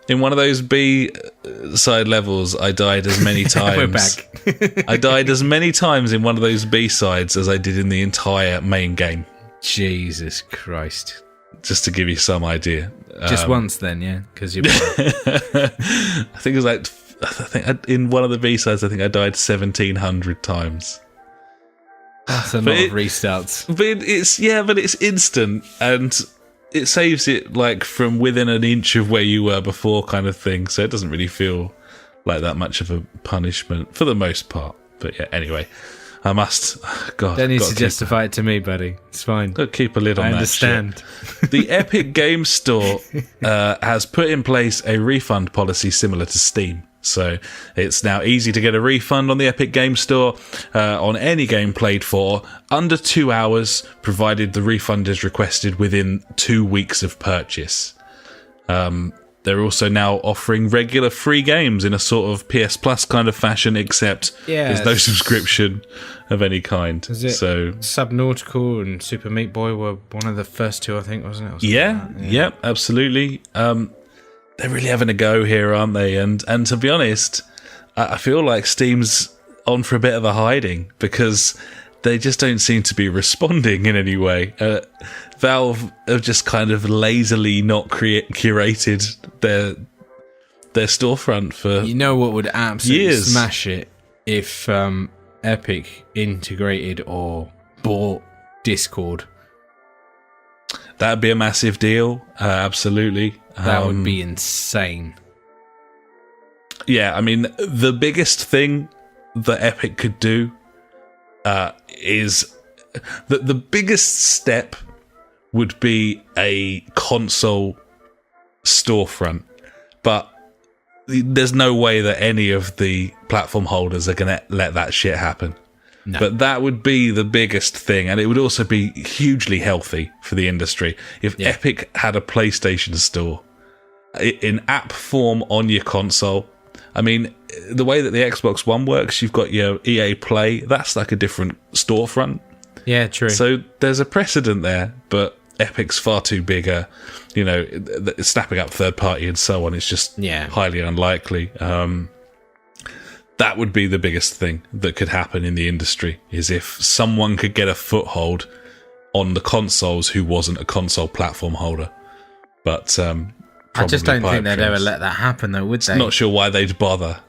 In one of those B-side levels, I died as many times. We're back. I died as many times in one of those B-sides as I did in the entire main game. Jesus Christ. Just to give you some idea. Just once then, yeah? Because you're I think it was in one of the B-sides, I think I died 1,700 times. That's a lot of restarts. But it's instant, and it saves it like from within an inch of where you were before kind of thing, so it doesn't really feel like that much of a punishment for the most part. But yeah, anyway. I must. God, don't need to justify it to me, buddy. It's fine. Got to keep a lid on that. I understand. The Epic Games Store has put in place a refund policy similar to Steam. So it's now easy to get a refund on the Epic Games Store on any game played for under 2 hours, provided the refund is requested within 2 weeks of purchase. They're also now offering regular free games in a sort of PS Plus kind of fashion, except there's no subscription of any kind. So Subnautical and Super Meat Boy were one of the first two, I think, wasn't it? Yep, absolutely. They're really having a go here, aren't they? And to be honest, I feel like Steam's on for a bit of a hiding because they just don't seem to be responding in any way. Valve have just kind of lazily not curated their storefront for You know what would absolutely years. Smash it if Epic integrated or bought Discord. That'd be a massive deal. Absolutely. That would be insane. Yeah, I mean, the biggest thing that Epic could do is that the biggest step would be a console storefront, but there's no way that any of the platform holders are going to let that shit happen. No. But that would be the biggest thing, and it would also be hugely healthy for the industry if Epic had a PlayStation store in app form on your console. I mean, the way that the Xbox One works, you've got your EA Play, that's like a different storefront. Yeah, true. So there's a precedent there, but Epic's far too bigger, snapping up third party and so on. It's just highly unlikely. That would be the biggest thing that could happen in the industry, is if someone could get a foothold on the consoles who wasn't a console platform holder. But I just don't think they'd ever let that happen, though, would they? Not sure why they'd bother.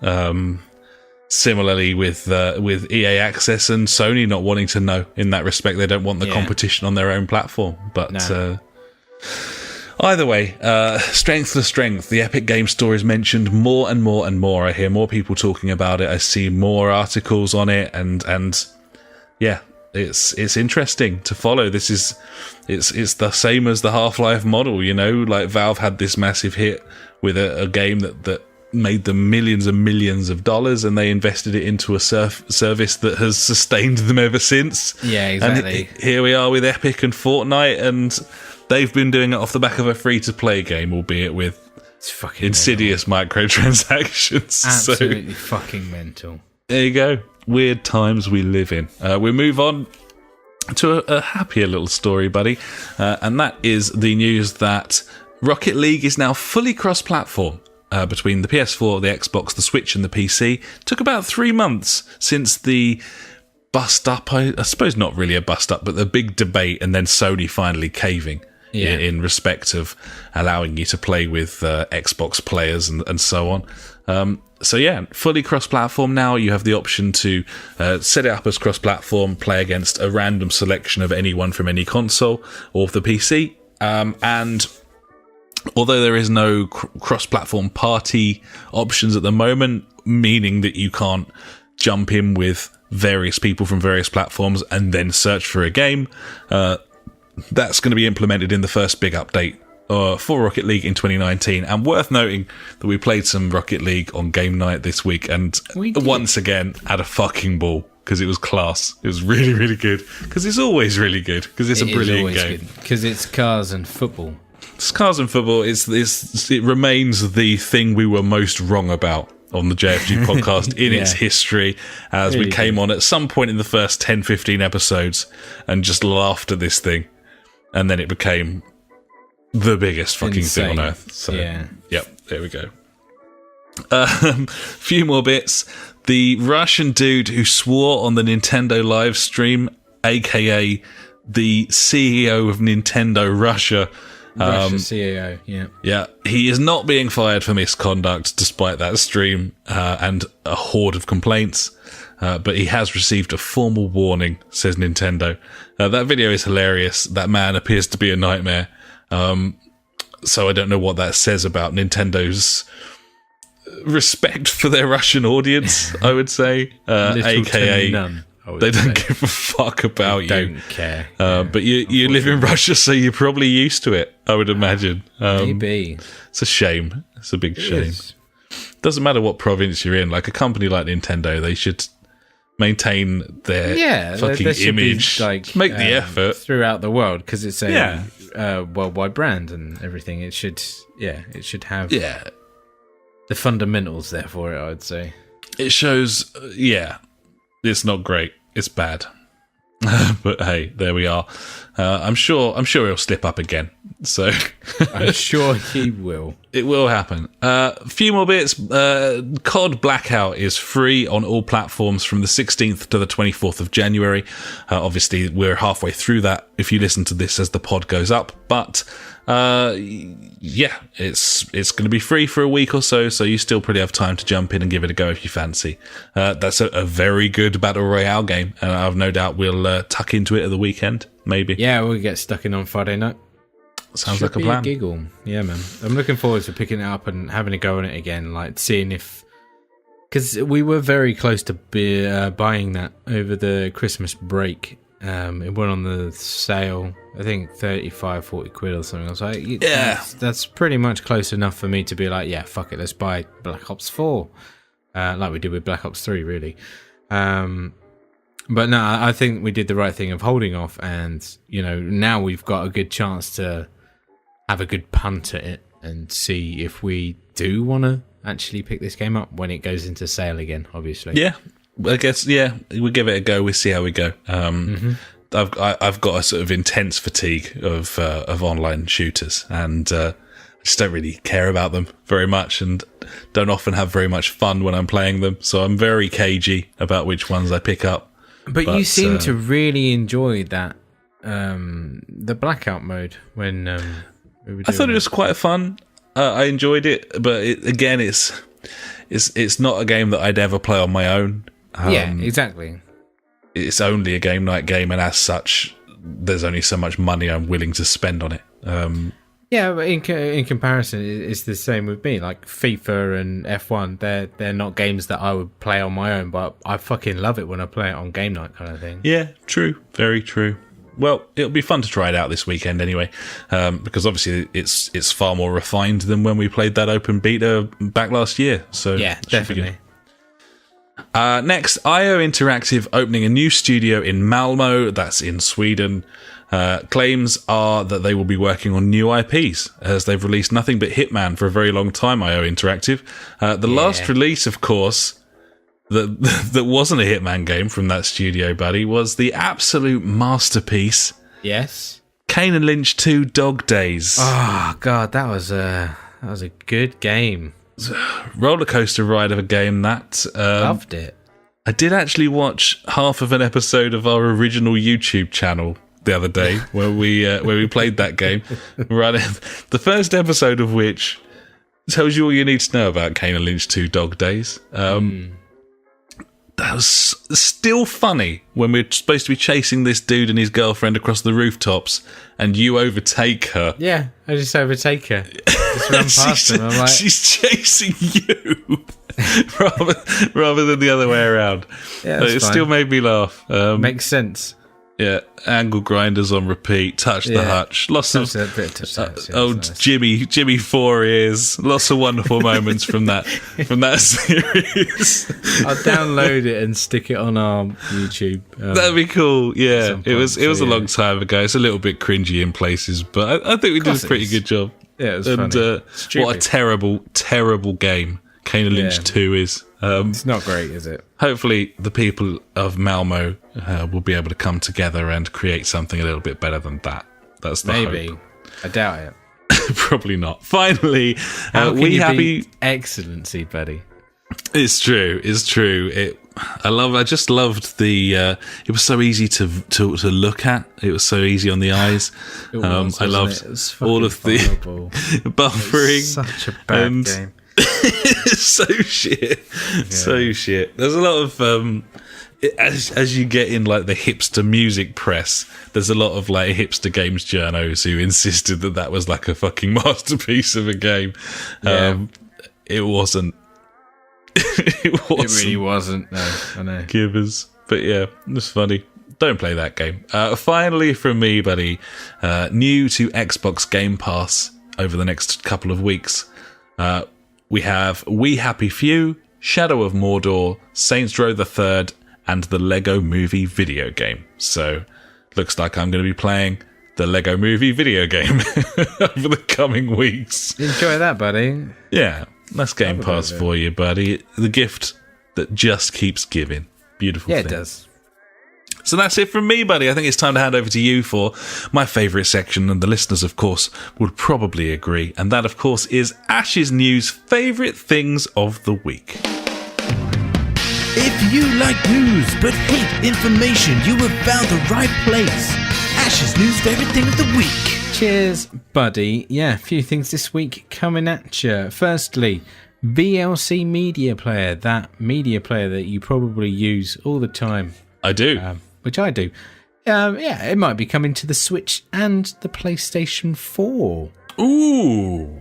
Similarly with EA Access and Sony not wanting to know in that respect. They don't want the competition on their own platform. But either way, strength to strength. The Epic Game Store is mentioned more and more and more. I hear more people talking about it. I see more articles on it, and yeah, it's interesting to follow. This is it's the same as the Half-Life model, you know. Like, Valve had this massive hit with a game that made them millions and millions of dollars, and they invested it into a service that has sustained them ever since. Yeah, exactly. And here we are with Epic and Fortnite, and they've been doing it off the back of a free-to-play game, albeit with insidious microtransactions. Absolutely fucking mental. There you go. Weird times we live in. We move on to a happier little story, buddy, and that is the news that Rocket League is now fully cross-platform. Between the PS4, the Xbox, the Switch and the PC. Took about 3 months since the bust up, I suppose not really a bust up, but the big debate, and then Sony finally caving in respect of allowing you to play with Xbox players and so on. So yeah, fully cross-platform now. You have the option to set it up as cross-platform, play against a random selection of anyone from any console or the PC, and although there is no cross-platform party options at the moment, meaning that you can't jump in with various people from various platforms and then search for a game, that's going to be implemented in the first big update for Rocket League in 2019. And worth noting that we played some Rocket League on game night this week, and once again had a fucking ball, because it was class. It was really, really good, because it's always really good, because it's a brilliant game. Because it's cars and football. Cars and football it remains the thing we were most wrong about on the JfG podcast in its history, as really we came on at some point in the first 10-15 episodes and just laughed at this thing, and then it became the biggest fucking thing on earth. So yep, there we go. Few more bits. The Russian dude who swore on the Nintendo live stream, aka the CEO of Nintendo Russia, CEO, yeah, he is not being fired for misconduct despite that stream and a horde of complaints, but he has received a formal warning, says Nintendo. That video is hilarious. That man appears to be a nightmare, so I don't know what that says about Nintendo's respect for their Russian audience, I would say, aka none. They don't give a fuck about you. Don't care. But you live in Russia, so you're probably used to it, I would imagine. Maybe. It's a shame. It's a big shame. Doesn't matter what province you're in. Like, a company like Nintendo, they should maintain their fucking image. Make the effort. Throughout the world, because it's a worldwide brand and everything. It should have the fundamentals there for it, I would say. It shows, it's not great. It's bad. But hey, there we are. I'm sure he'll slip up again. So I'm sure he will. It will happen. A few more bits. COD Blackout is free on all platforms from the 16th to the 24th of January. Obviously, we're halfway through that if you listen to this as the pod goes up. But it's going to be free for a week or so you still probably have time to jump in and give it a go if you fancy. That's a very good Battle Royale game, and I've no doubt we'll tuck into it at the weekend, maybe. Yeah, we'll get stuck in on Friday night. Sounds like a plan. A giggle. Yeah, man. I'm looking forward to picking it up and having a go on it again, like seeing if... Because we were very close to buying that over the Christmas break. It went on the sale, I think 35, 40 quid or something. I was like, that's pretty much close enough for me to be like, yeah, fuck it, let's buy Black Ops 4. Like we did with Black Ops 3, really. But no, I think we did the right thing of holding off, and, you know, now we've got a good chance to have a good punt at it and see if we do want to actually pick this game up when it goes into sale again, obviously. Yeah. I guess, we'll give it a go. We'll see how we go. I've got a sort of intense fatigue of online shooters, and I just don't really care about them very much and don't often have very much fun when I'm playing them. So I'm very cagey about which ones I pick up. But you seem to really enjoy that, the blackout mode when we were doing I thought it was quite fun. I enjoyed it, but it's not a game that I'd ever play on my own. Yeah, exactly. It's only a game night game, and as such, there's only so much money I'm willing to spend on it. Yeah, but in comparison, it's the same with me. Like FIFA and F1, they're not games that I would play on my own, but I fucking love it when I play it on game night kind of thing. Yeah, true. Very true. Well, it'll be fun to try it out this weekend anyway, because obviously it's far more refined than when we played that open beta back last year. So yeah, definitely. Next, IO Interactive opening a new studio in Malmo, that's in Sweden. Claims are that they will be working on new IPs, as they've released nothing but Hitman for a very long time, IO Interactive. The last release, of course, that wasn't a Hitman game from that studio, buddy, was the absolute masterpiece. Yes. Kane and Lynch 2 Dog Days. Oh, God, that was a good game. Roller coaster ride of a game that... Loved it. I did actually watch half of an episode of our original YouTube channel the other day where we played that game. The first episode of which tells you all you need to know about Kane and Lynch 2 Dog Days. That was still funny when we're supposed to be chasing this dude and his girlfriend across the rooftops and you overtake her. Yeah, I just overtake her. Just run past him. I'm like, she's chasing you rather than the other way around. Yeah, but it still made me laugh. Makes sense. Yeah, angle grinders on repeat, touch the hutch, lots of Jimmy 4 ears, lots of wonderful moments from that series. I'll download it and stick it on our YouTube. That'd be cool. Yeah, it was a long time ago. It's a little bit cringy in places, but I think we did a pretty good job. Yeah, it was funny. What a terrible game Kane and Lynch 2 is. It's not great, is it? Hopefully the people of Malmo will be able to come together and create something a little bit better than that. That's the hope. I doubt it. Probably not. Finally, We Happy Excellency, buddy. It's true. I just loved the. It was so easy to look at. It was so easy on the eyes. I loved all of the buffering. Such a bad game. So shit. There's a lot of as you get in like the hipster music press, there's a lot of like hipster games journos who insisted that was like a fucking masterpiece of a game. It wasn't. It really wasn't. No, I know. Givers, but yeah, it's funny. Don't play that game. Finally, from me, buddy, new to Xbox Game Pass over the next couple of weeks. We have We Happy Few, Shadow of Mordor, Saints Row the Third, and the Lego Movie video game. So, looks like I'm going to be playing the Lego Movie video game over the coming weeks. Enjoy that, buddy. Yeah, that's Game Pass for you, buddy. The gift that just keeps giving. Beautiful thing. Yeah, it does. So that's it from me, buddy. I think it's time to hand over to you for my favourite section, and the listeners, of course, would probably agree. And that, of course, is Ash's News Favourite Things of the Week. If you like news but hate information, you have found the right place. Ash's News Favourite Thing of the Week. Cheers, buddy. Yeah, a few things this week coming at you. Firstly, VLC Media Player, that media player that you probably use all the time. I do. Which I do. Yeah, it might be coming to the Switch and the PlayStation 4. Ooh.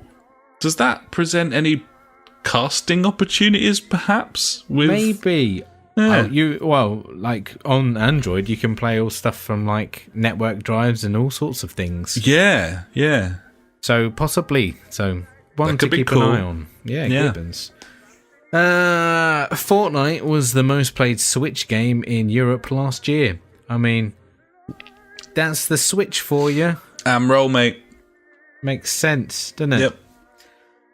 Does that present any casting opportunities, perhaps? Maybe. Yeah. Like on Android, you can play all stuff from like network drives and all sorts of things. Yeah. So possibly. So one to keep an eye on. Yeah, Gibbons. Fortnite was the most played Switch game in Europe last year. I mean, that's the Switch for you. Roll, mate. Makes sense, doesn't it?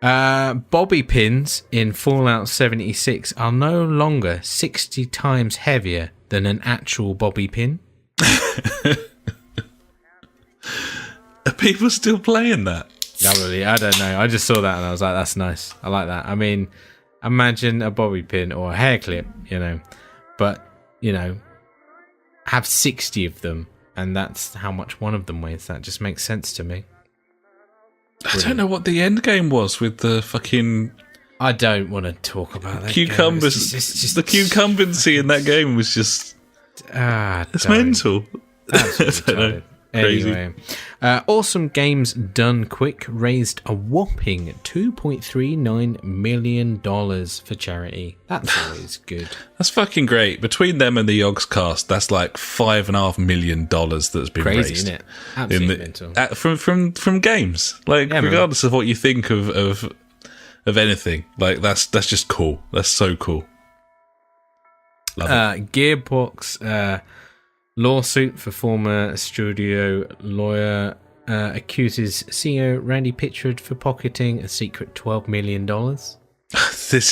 Yep. Bobby pins in Fallout 76 are no longer 60 times heavier than an actual bobby pin. Are people still playing that? I don't know. I just saw that and I was like, that's nice. I like that. I mean, imagine a bobby pin or a hair clip, but, have 60 of them, and that's how much one of them weighs. That just makes sense to me. I don't know what the end game was with the fucking... I don't want to talk about that. Cucumbers. The cucumbency in that game was just... it's mental. Absolutely. Anyway, Awesome Games Done Quick raised a whopping $2.39 million for charity. That's always good. That's fucking great. Between them and the Yogscast, that's like $5.5 million that's been crazy, raised. Isn't it? Absolutely mental. From games. Like, yeah, regardless of what you think of anything, like that's just cool. That's so cool. Love it. Gearbox lawsuit for former studio lawyer accuses CEO Randy Pitchford for pocketing a secret $12 million. This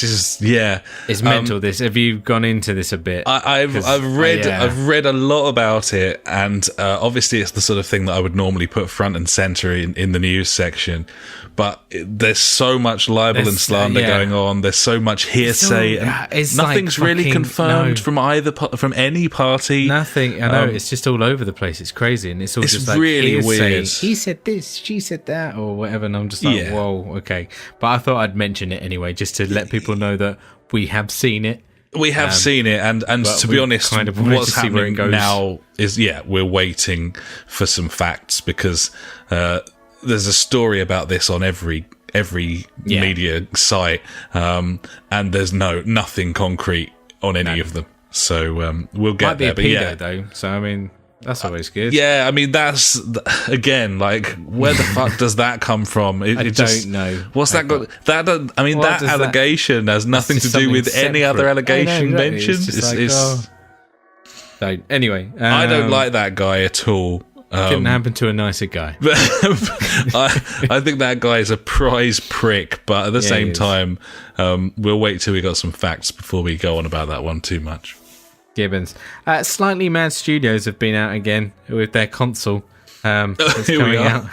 is it's mental. This, have you gone into this a bit? I've read a lot about it, and obviously it's the sort of thing that I would normally put front and center in the news section. But there's so much libel and slander going on. There's so much hearsay. Nothing's like really confirmed from from any party. Nothing. I know, it's just all over the place. It's crazy, and it's all just like really hearsay. weird. He said this, she said that, or whatever, and I'm just like, whoa, okay. But I thought I'd mention it anyway, just to let people know that we have seen it. We have seen it, and to be honest, what's happening now is we're waiting for some facts, because there's a story about this on every media site, and there's nothing concrete on any of them. So we'll get Might be there. A pedo, though. So I mean, that's always good. Yeah, I mean, that's again, like, where the fuck does that come from? I don't know. What's that got? That allegation has nothing to do with any other allegation mentioned. So anyway, I don't like that guy at all. Couldn't happen to a nicer guy. I think that guy is a prize prick, but at the same time, we'll wait till we got some facts before we go on about that one too much. Gibbons. Slightly Mad Studios have been out again with their console. It's Here coming we are.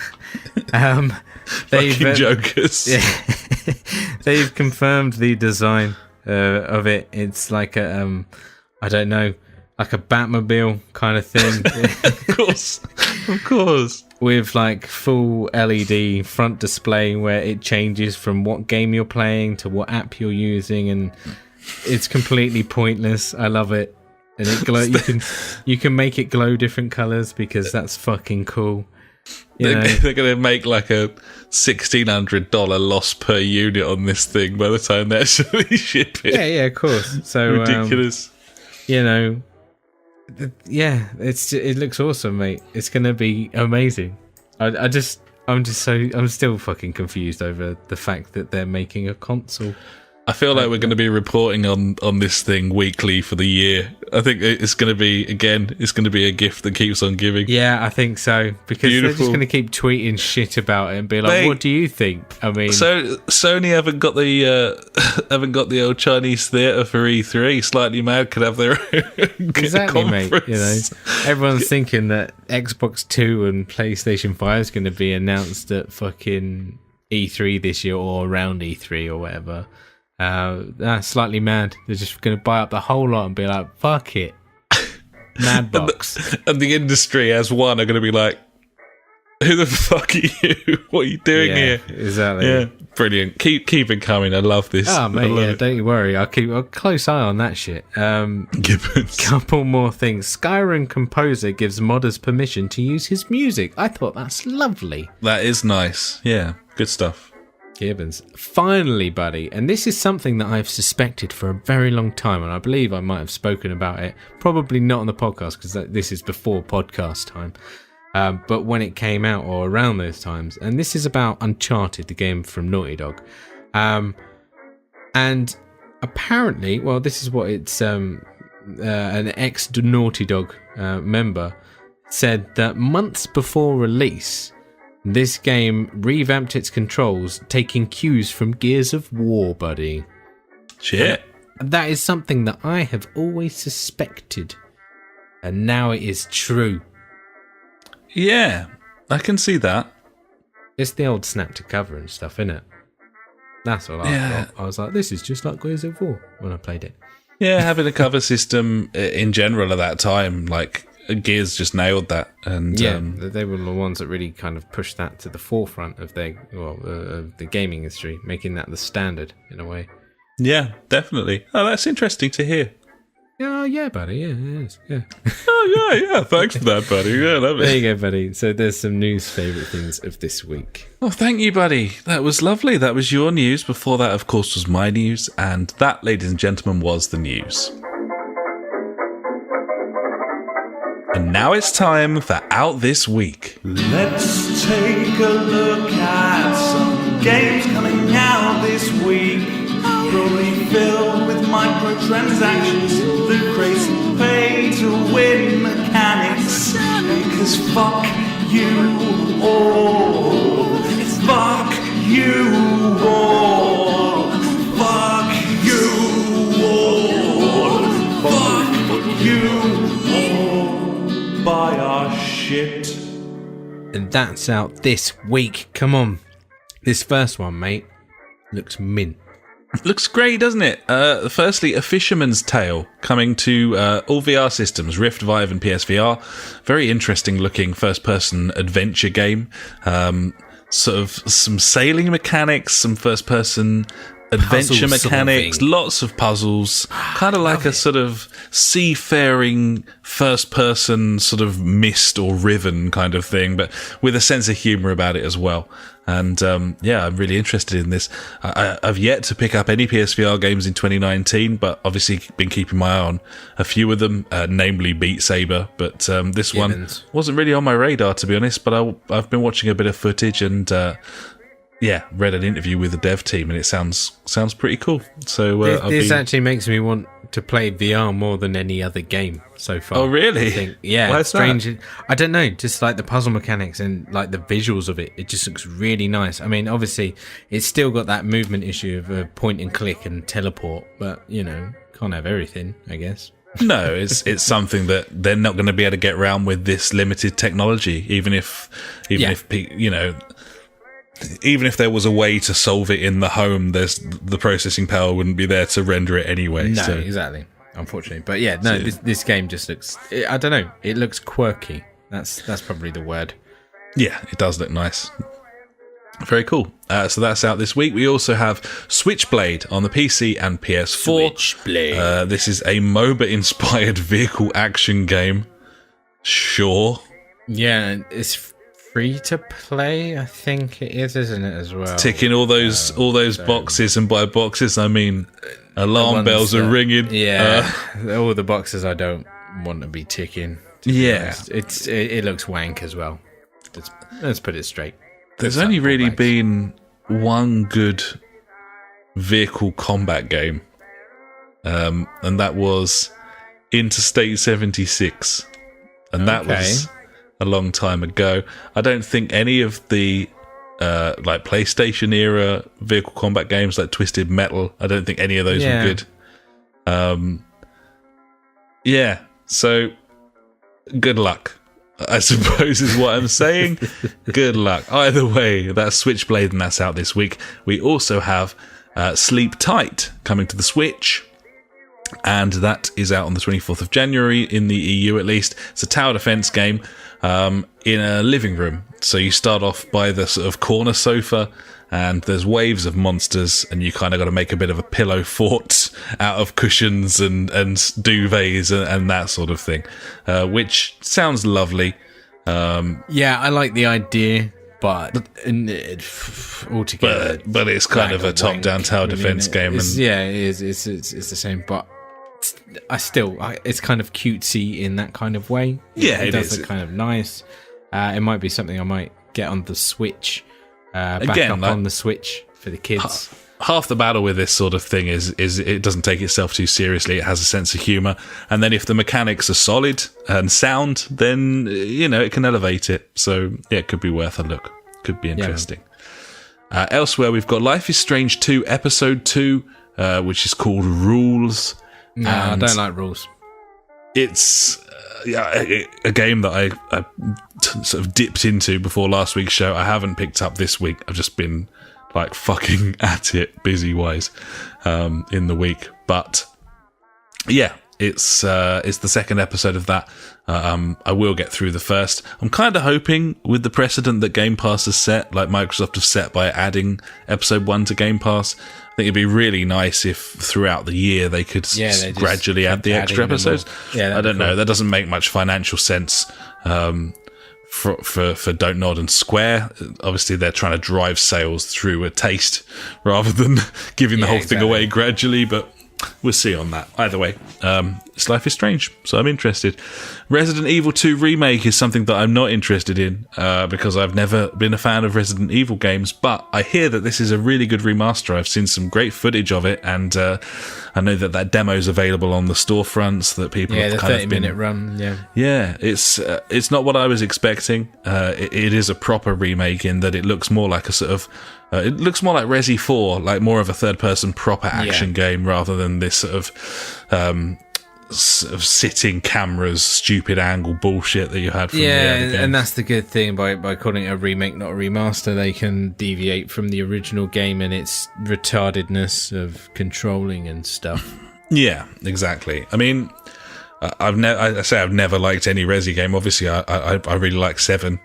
out. Fucking jokers. Yeah, they've confirmed the design of it. It's like a, I don't know, like a Batmobile kind of thing. Of course. With like full LED front display where it changes from what game you're playing to what app you're using, and it's completely pointless. I love it. And it you can make it glow different colours, because that's fucking cool. They're going to make like a $1,600 loss per unit on this thing by the time they actually ship it. Yeah, of course. So ridiculous. It looks awesome, mate. It's going to be amazing. I'm still fucking confused over the fact that they're making a console. I feel like we're going to be reporting on this thing weekly for the year. I think it's going to be a gift that keeps on giving. Yeah, I think so, because they're just going to keep tweeting shit about it and be like, "What do you think?" I mean, so Sony haven't got the old Chinese theatre for E3. Slightly Mad could have their own exactly, conference. mate. Everyone's thinking that Xbox 2 and PlayStation 5 is going to be announced at fucking E3 this year, or around E3 or whatever. That's Slightly Mad. They're just going to buy up the whole lot and be like, fuck it, Madbox. and the industry as one are going to be like, who the fuck are you? What are you doing here? Exactly. Yeah, brilliant. Keep it coming. I love this. Oh mate, don't you worry. I'll keep a close eye on that shit. Gibbons. Couple more things. Skyrim composer gives modders permission to use his music. I thought that's lovely. That is nice. Yeah, good stuff. Gibbons. Finally, buddy, and this is something that I've suspected for a very long time, and I believe I might have spoken about it, probably not on the podcast, because this is before podcast time, but when it came out, or around those times, and this is about Uncharted, the game from Naughty Dog. And apparently, well, this is what it's an ex-Naughty Dog member said, that months before release, this game revamped its controls, taking cues from Gears of War, buddy. Shit. And that is something that I have always suspected. And now it is true. Yeah, I can see that. It's the old snap to cover and stuff, isn't it? That's what I thought. I was like, this is just like Gears of War when I played it. Yeah, having a cover system in general at that time, like Gears just nailed that. And they were the ones that really kind of pushed that to the forefront of the gaming industry, making that the standard in a way. Yeah, definitely. Oh, that's interesting to hear. Yeah, buddy. Yeah, it is. Yeah. Oh, yeah. Thanks for that, buddy. Yeah, love it. There you go, buddy. So there's some news favourite things of this week. Oh, thank you, buddy. That was lovely. That was your news. Before that, of course, was my news. And that, ladies and gentlemen, was the news. And now it's time for Out This Week. Let's take a look at some games coming out this week. Probably filled with microtransactions, the crazy pay-to-win mechanics. Because fuck you all. Fuck you all. Fuck you all. Fuck you all. Buy our shit. And that's out this week. Come on. This first one, mate, looks mint. Looks great, doesn't it? Firstly, A Fisherman's Tale coming to all VR systems, Rift, Vive and PSVR. Very interesting looking first-person adventure game. Sort of some sailing mechanics, some first-person adventure mechanics, lots of puzzles. Kind of like a sort of seafaring first-person sort of Myst or Riven kind of thing, but with a sense of humour about it as well. And I'm really interested in this. I've yet to pick up any PSVR games in 2019, but obviously been keeping my eye on a few of them, namely Beat Saber. But this one wasn't really on my radar, to be honest. But I've been watching a bit of footage and read an interview with the dev team, and it sounds pretty cool. So this actually makes me want to play VR more than any other game so far. Oh, really? I think, yeah, Why it's strange. I don't know, just like the puzzle mechanics and like the visuals of it. It just looks really nice. I mean, obviously, it's still got that movement issue of point and click and teleport, but can't have everything, I guess. No, it's something that they're not going to be able to get around with this limited technology, even if even if there was a way to solve it in the home, the processing power wouldn't be there to render it anyway. No, exactly. Unfortunately, but this game just looks. I don't know. It looks quirky. That's probably the word. Yeah, it does look nice. Very cool. So that's out this week. We also have Switchblade on the PC and PS4. Switchblade. This is a MOBA-inspired vehicle action game. Sure. Yeah, it's free to play, I think it is, isn't it, as well? Ticking all those boxes, and by boxes I mean alarm bells are ringing. Yeah, all the boxes I don't want to be ticking. Yeah, it looks wank as well. Let's put it straight. There's only really been one good vehicle combat game, and that was Interstate 76, and that was a long time ago. I don't think any of the like PlayStation era vehicle combat games like Twisted Metal, I don't think any of those were good. So good luck, I suppose is what I'm saying. Good luck. Either way, that's Switchblade, and that's out this week. We also have Sleep Tight coming to the Switch, and that is out on the 24th of January in the EU at least. It's a tower defense game in a living room. So you start off by the sort of corner sofa, and there's waves of monsters, and you kind of got to make a bit of a pillow fort out of cushions and duvets and that sort of thing, which sounds lovely. Yeah, I like the idea, but altogether, but it's kind of a top-down tower defense game. It is. It's the same, but it's kind of cutesy in that kind of way. Yeah, it does look kind of nice. It might be something I might get on the Switch. On the Switch for the kids. Half the battle with this sort of thing is it doesn't take itself too seriously. It has a sense of humour, and then if the mechanics are solid and sound, then it can elevate it. So yeah, it could be worth a look. Could be interesting. Elsewhere, we've got Life is Strange 2 Episode 2, which is called Rules. No, I don't like rules. it's a game that I sort of dipped into before last week's show. I haven't picked up this week. I've just been like fucking at it busy wise in the week. But yeah, it's the second episode of that. I will get through the first. I'm kind of hoping, with the precedent that Game Pass has set, like Microsoft have set by adding episode 1 to Game Pass, I think it'd be really nice if throughout the year they could gradually add the extra episodes. I don't know. That doesn't make much financial sense for Don't Nod and Square. Obviously, they're trying to drive sales through a taste rather than giving the whole thing away gradually, but we'll see on that. Either way, it's Life is Strange, so I'm interested. Resident Evil 2 Remake is something that I'm not interested in because I've never been a fan of Resident Evil games, but I hear that this is a really good remaster. I've seen some great footage of it, and I know that demo is available on the storefronts that people have kind of been... the 30-minute run, Yeah, it's not what I was expecting. It is a proper remake in that it looks more like a sort of... it looks more like Resi 4, like more of a third-person proper action game rather than this sort of sitting cameras, stupid angle bullshit that you had from the other game. And that's the good thing by calling it a remake, not a remaster. They can deviate from the original game and its retardedness of controlling and stuff. Yeah, exactly. I mean, I've never liked any Resi game. Obviously, I really like 7.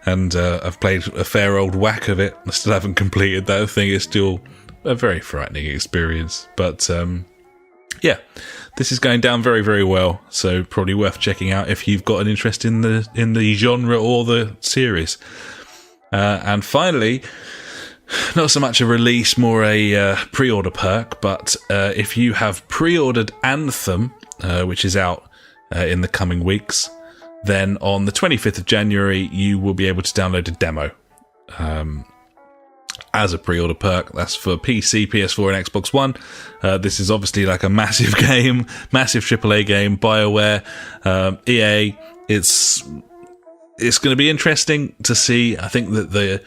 And I've played a fair old whack of it. I still haven't completed that thing. It's still a very frightening experience. But yeah, this is going down very, very well. So probably worth checking out if you've got an interest in the genre or the series. And finally, not so much a release, more a pre-order perk. But if you have pre-ordered Anthem, which is out in the coming weeks, then on the 25th of January, you will be able to download a demo as a pre-order perk. That's for PC, PS4 and Xbox One. This is obviously like a massive game, massive AAA game, BioWare, EA. It's going to be interesting to see. I think that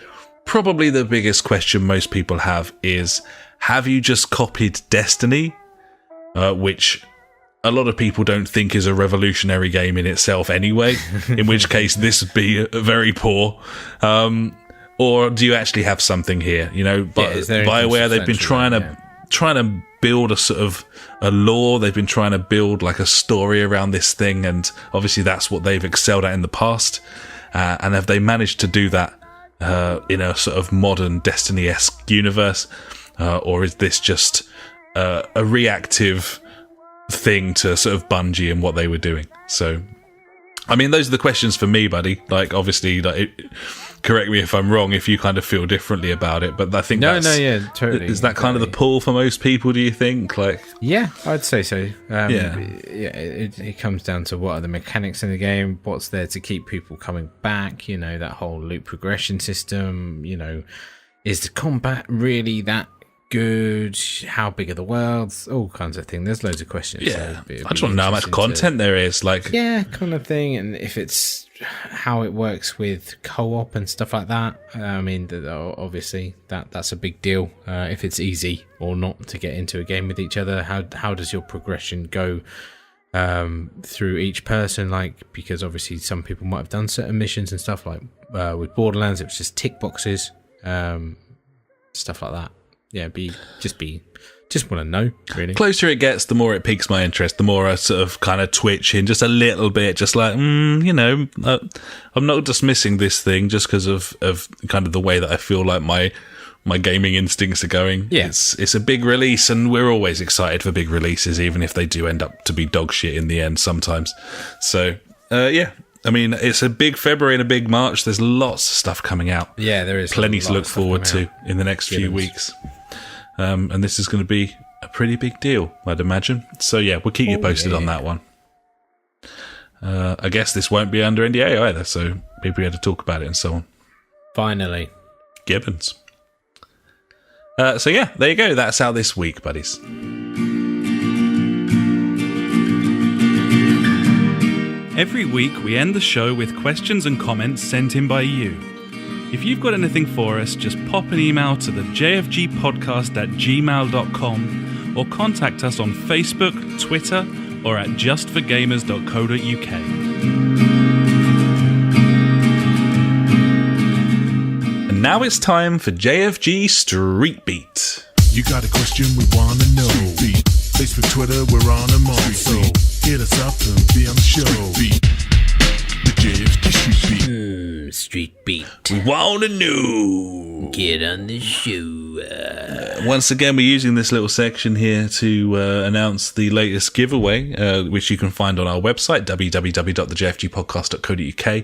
probably the biggest question most people have is, have you just copied Destiny? Which... a lot of people don't think is a revolutionary game in itself anyway, in which case this would be very poor. Or do you actually have something here? You know, BioWare, they've been trying to build a sort of a lore. They've been trying to build like a story around this thing, and obviously that's what they've excelled at in the past. And have they managed to do that in a sort of modern Destiny-esque universe? Or is this just a reactive thing to sort of Bungie and what they were doing? So, I mean, those are the questions for me, buddy. Like, obviously, correct me if I'm wrong if you kind of feel differently about it, but I think totally. Is that kind of the pull for most people, do you think? Like, yeah, I'd say so. It comes down to what are the mechanics in the game, what's there to keep people coming back, you know, that whole loop progression system, you know, is the combat really that good? How big are the worlds? All kinds of things. There's loads of questions. Yeah, so I just want to know how much content there is. Like, yeah, kind of thing, and if it's how it works with co-op and stuff like that. I mean, obviously that's a big deal. If it's easy or not to get into a game with each other, how does your progression go through each person? Like, because obviously some people might have done certain missions and stuff. Like with Borderlands, it was just tick boxes, stuff like that. Yeah, just want to know, really. Closer it gets, the more it piques my interest, the more I sort of kind of twitch in just a little bit, just like, you know, I'm not dismissing this thing just because of kind of the way that I feel like my gaming instincts are going. Yeah. It's a big release, and we're always excited for big releases, even if they do end up to be dog shit in the end sometimes. So, yeah. I mean, it's a big February and a big March. There's lots of stuff coming out. Yeah, there is. Plenty to look forward to in the next few weeks. And this is going to be a pretty big deal, I'd imagine. So, yeah, we'll keep you posted on that one. I guess this won't be under NDA either, so people had to talk about it and so on. Finally. Gibbons. So, yeah, there you go. That's out this week, buddies. Every week, we end the show with questions and comments sent in by you. If you've got anything for us, just pop an email to the JfG podcast@gmail.com or contact us on Facebook, Twitter, or at justforgamers.co.uk. And now it's time for JfG Street Beat. You got a question we wanna know. Street Beat. Facebook, Twitter, we're on them all. So hit us up and be on the show. Street Beat. The JfG Street Beat. Street Beat. We wanna know. Get on the show. Once again, we're using this little section here to announce the latest giveaway, which you can find on our website, www.thejfgpodcast.co.uk.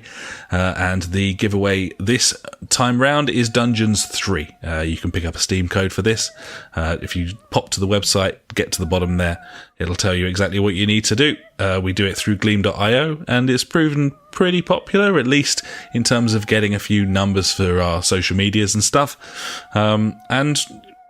And the giveaway this time round is Dungeons 3. You can pick up a Steam code for this. If you pop to the website, get to the bottom there, it'll tell you exactly what you need to do. We do it through Gleam.io, and it's proven pretty popular, at least in terms of getting a few numbers for our social medias and stuff. And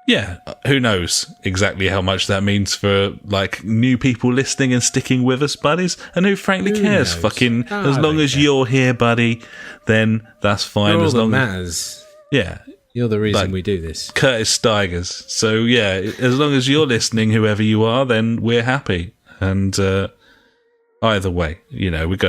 yeah, who knows exactly how much that means for like new people listening and sticking with us, buddies, and who frankly cares? Fucking as long as you're here, buddy, then that's fine. You're as all long that as matters. yeah. You're the reason Like we do this. Curtis Steigers. So yeah, as long as you're listening, whoever you are, then we're happy. And either way, you know, we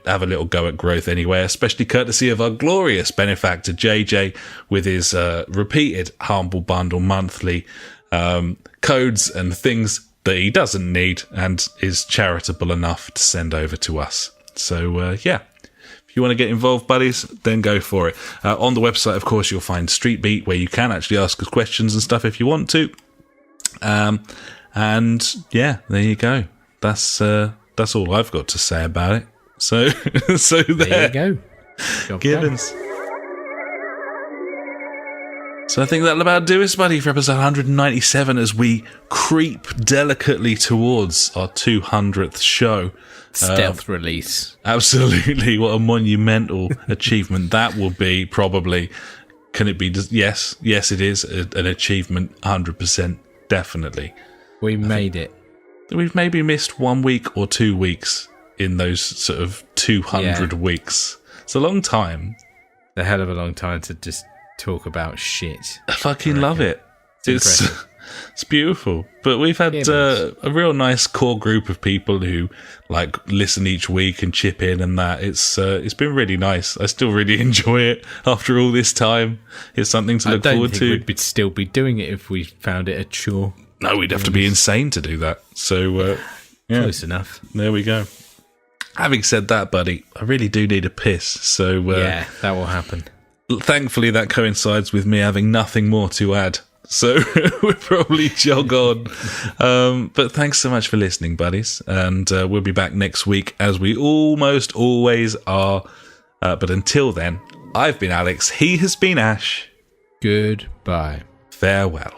have a little go at growth anyway, especially courtesy of our glorious benefactor JJ with his repeated Humble Bundle monthly codes and things that he doesn't need and is charitable enough to send over to us. So yeah. If you want to get involved, buddies, then go for it. On the website, of course, you'll find Street Beat, where you can actually ask us questions and stuff if you want to. And yeah, there you go. That's all I've got to say about it. So there you go. Job Gibbons. So I think that'll about do us, buddy, for episode 197 as we creep delicately towards our 200th show. Stealth release. Absolutely. What a monumental achievement that will be, probably. Can it be? Yes, it is an achievement, 100%, definitely. We made it. We've maybe missed 1 week or 2 weeks in those sort of 200 weeks. It's a long time. A hell of a long time to just talk about shit. I fucking love it. It's beautiful. But we've had a real nice core group of people who like listen each week and chip in and that. It's been really nice. I still really enjoy it after all this time. It's something to look forward to. We'd still be doing it if we found it a chore. No, we'd have to be insane to do that. So yeah. Close enough. There we go. Having said that, buddy, I really do need a piss. So yeah, that will happen. Thankfully, that coincides with me having nothing more to add. So we'll probably jog on. But thanks so much for listening, buddies. And we'll be back next week, as we almost always are. But until then, I've been Alex. He has been Ash. Goodbye. Farewell.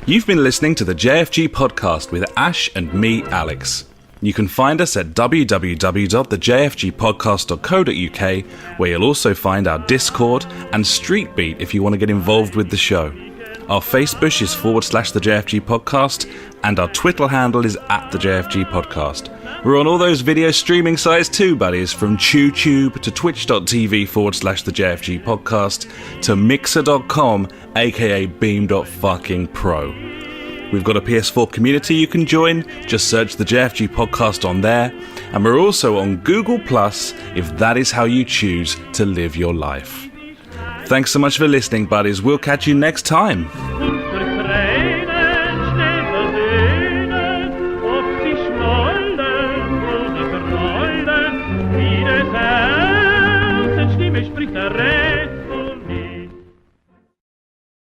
You've been listening to the JfG podcast with Ash and me, Alex. You can find us at www.thejfgpodcast.co.uk, where you'll also find our Discord and Street Beat if you want to get involved with the show. Our Facebook is /the JfG podcast, and our Twitter handle is @the JfG podcast. We're on all those video streaming sites too, buddies, from TubeTube to twitch.tv /the JfG podcast to mixer.com, aka beam.fucking-pro. We've got a PS4 community you can join. Just search the JfG podcast on there. And we're also on Google Plus if that is how you choose to live your life. Thanks so much for listening, buddies. We'll catch you next time.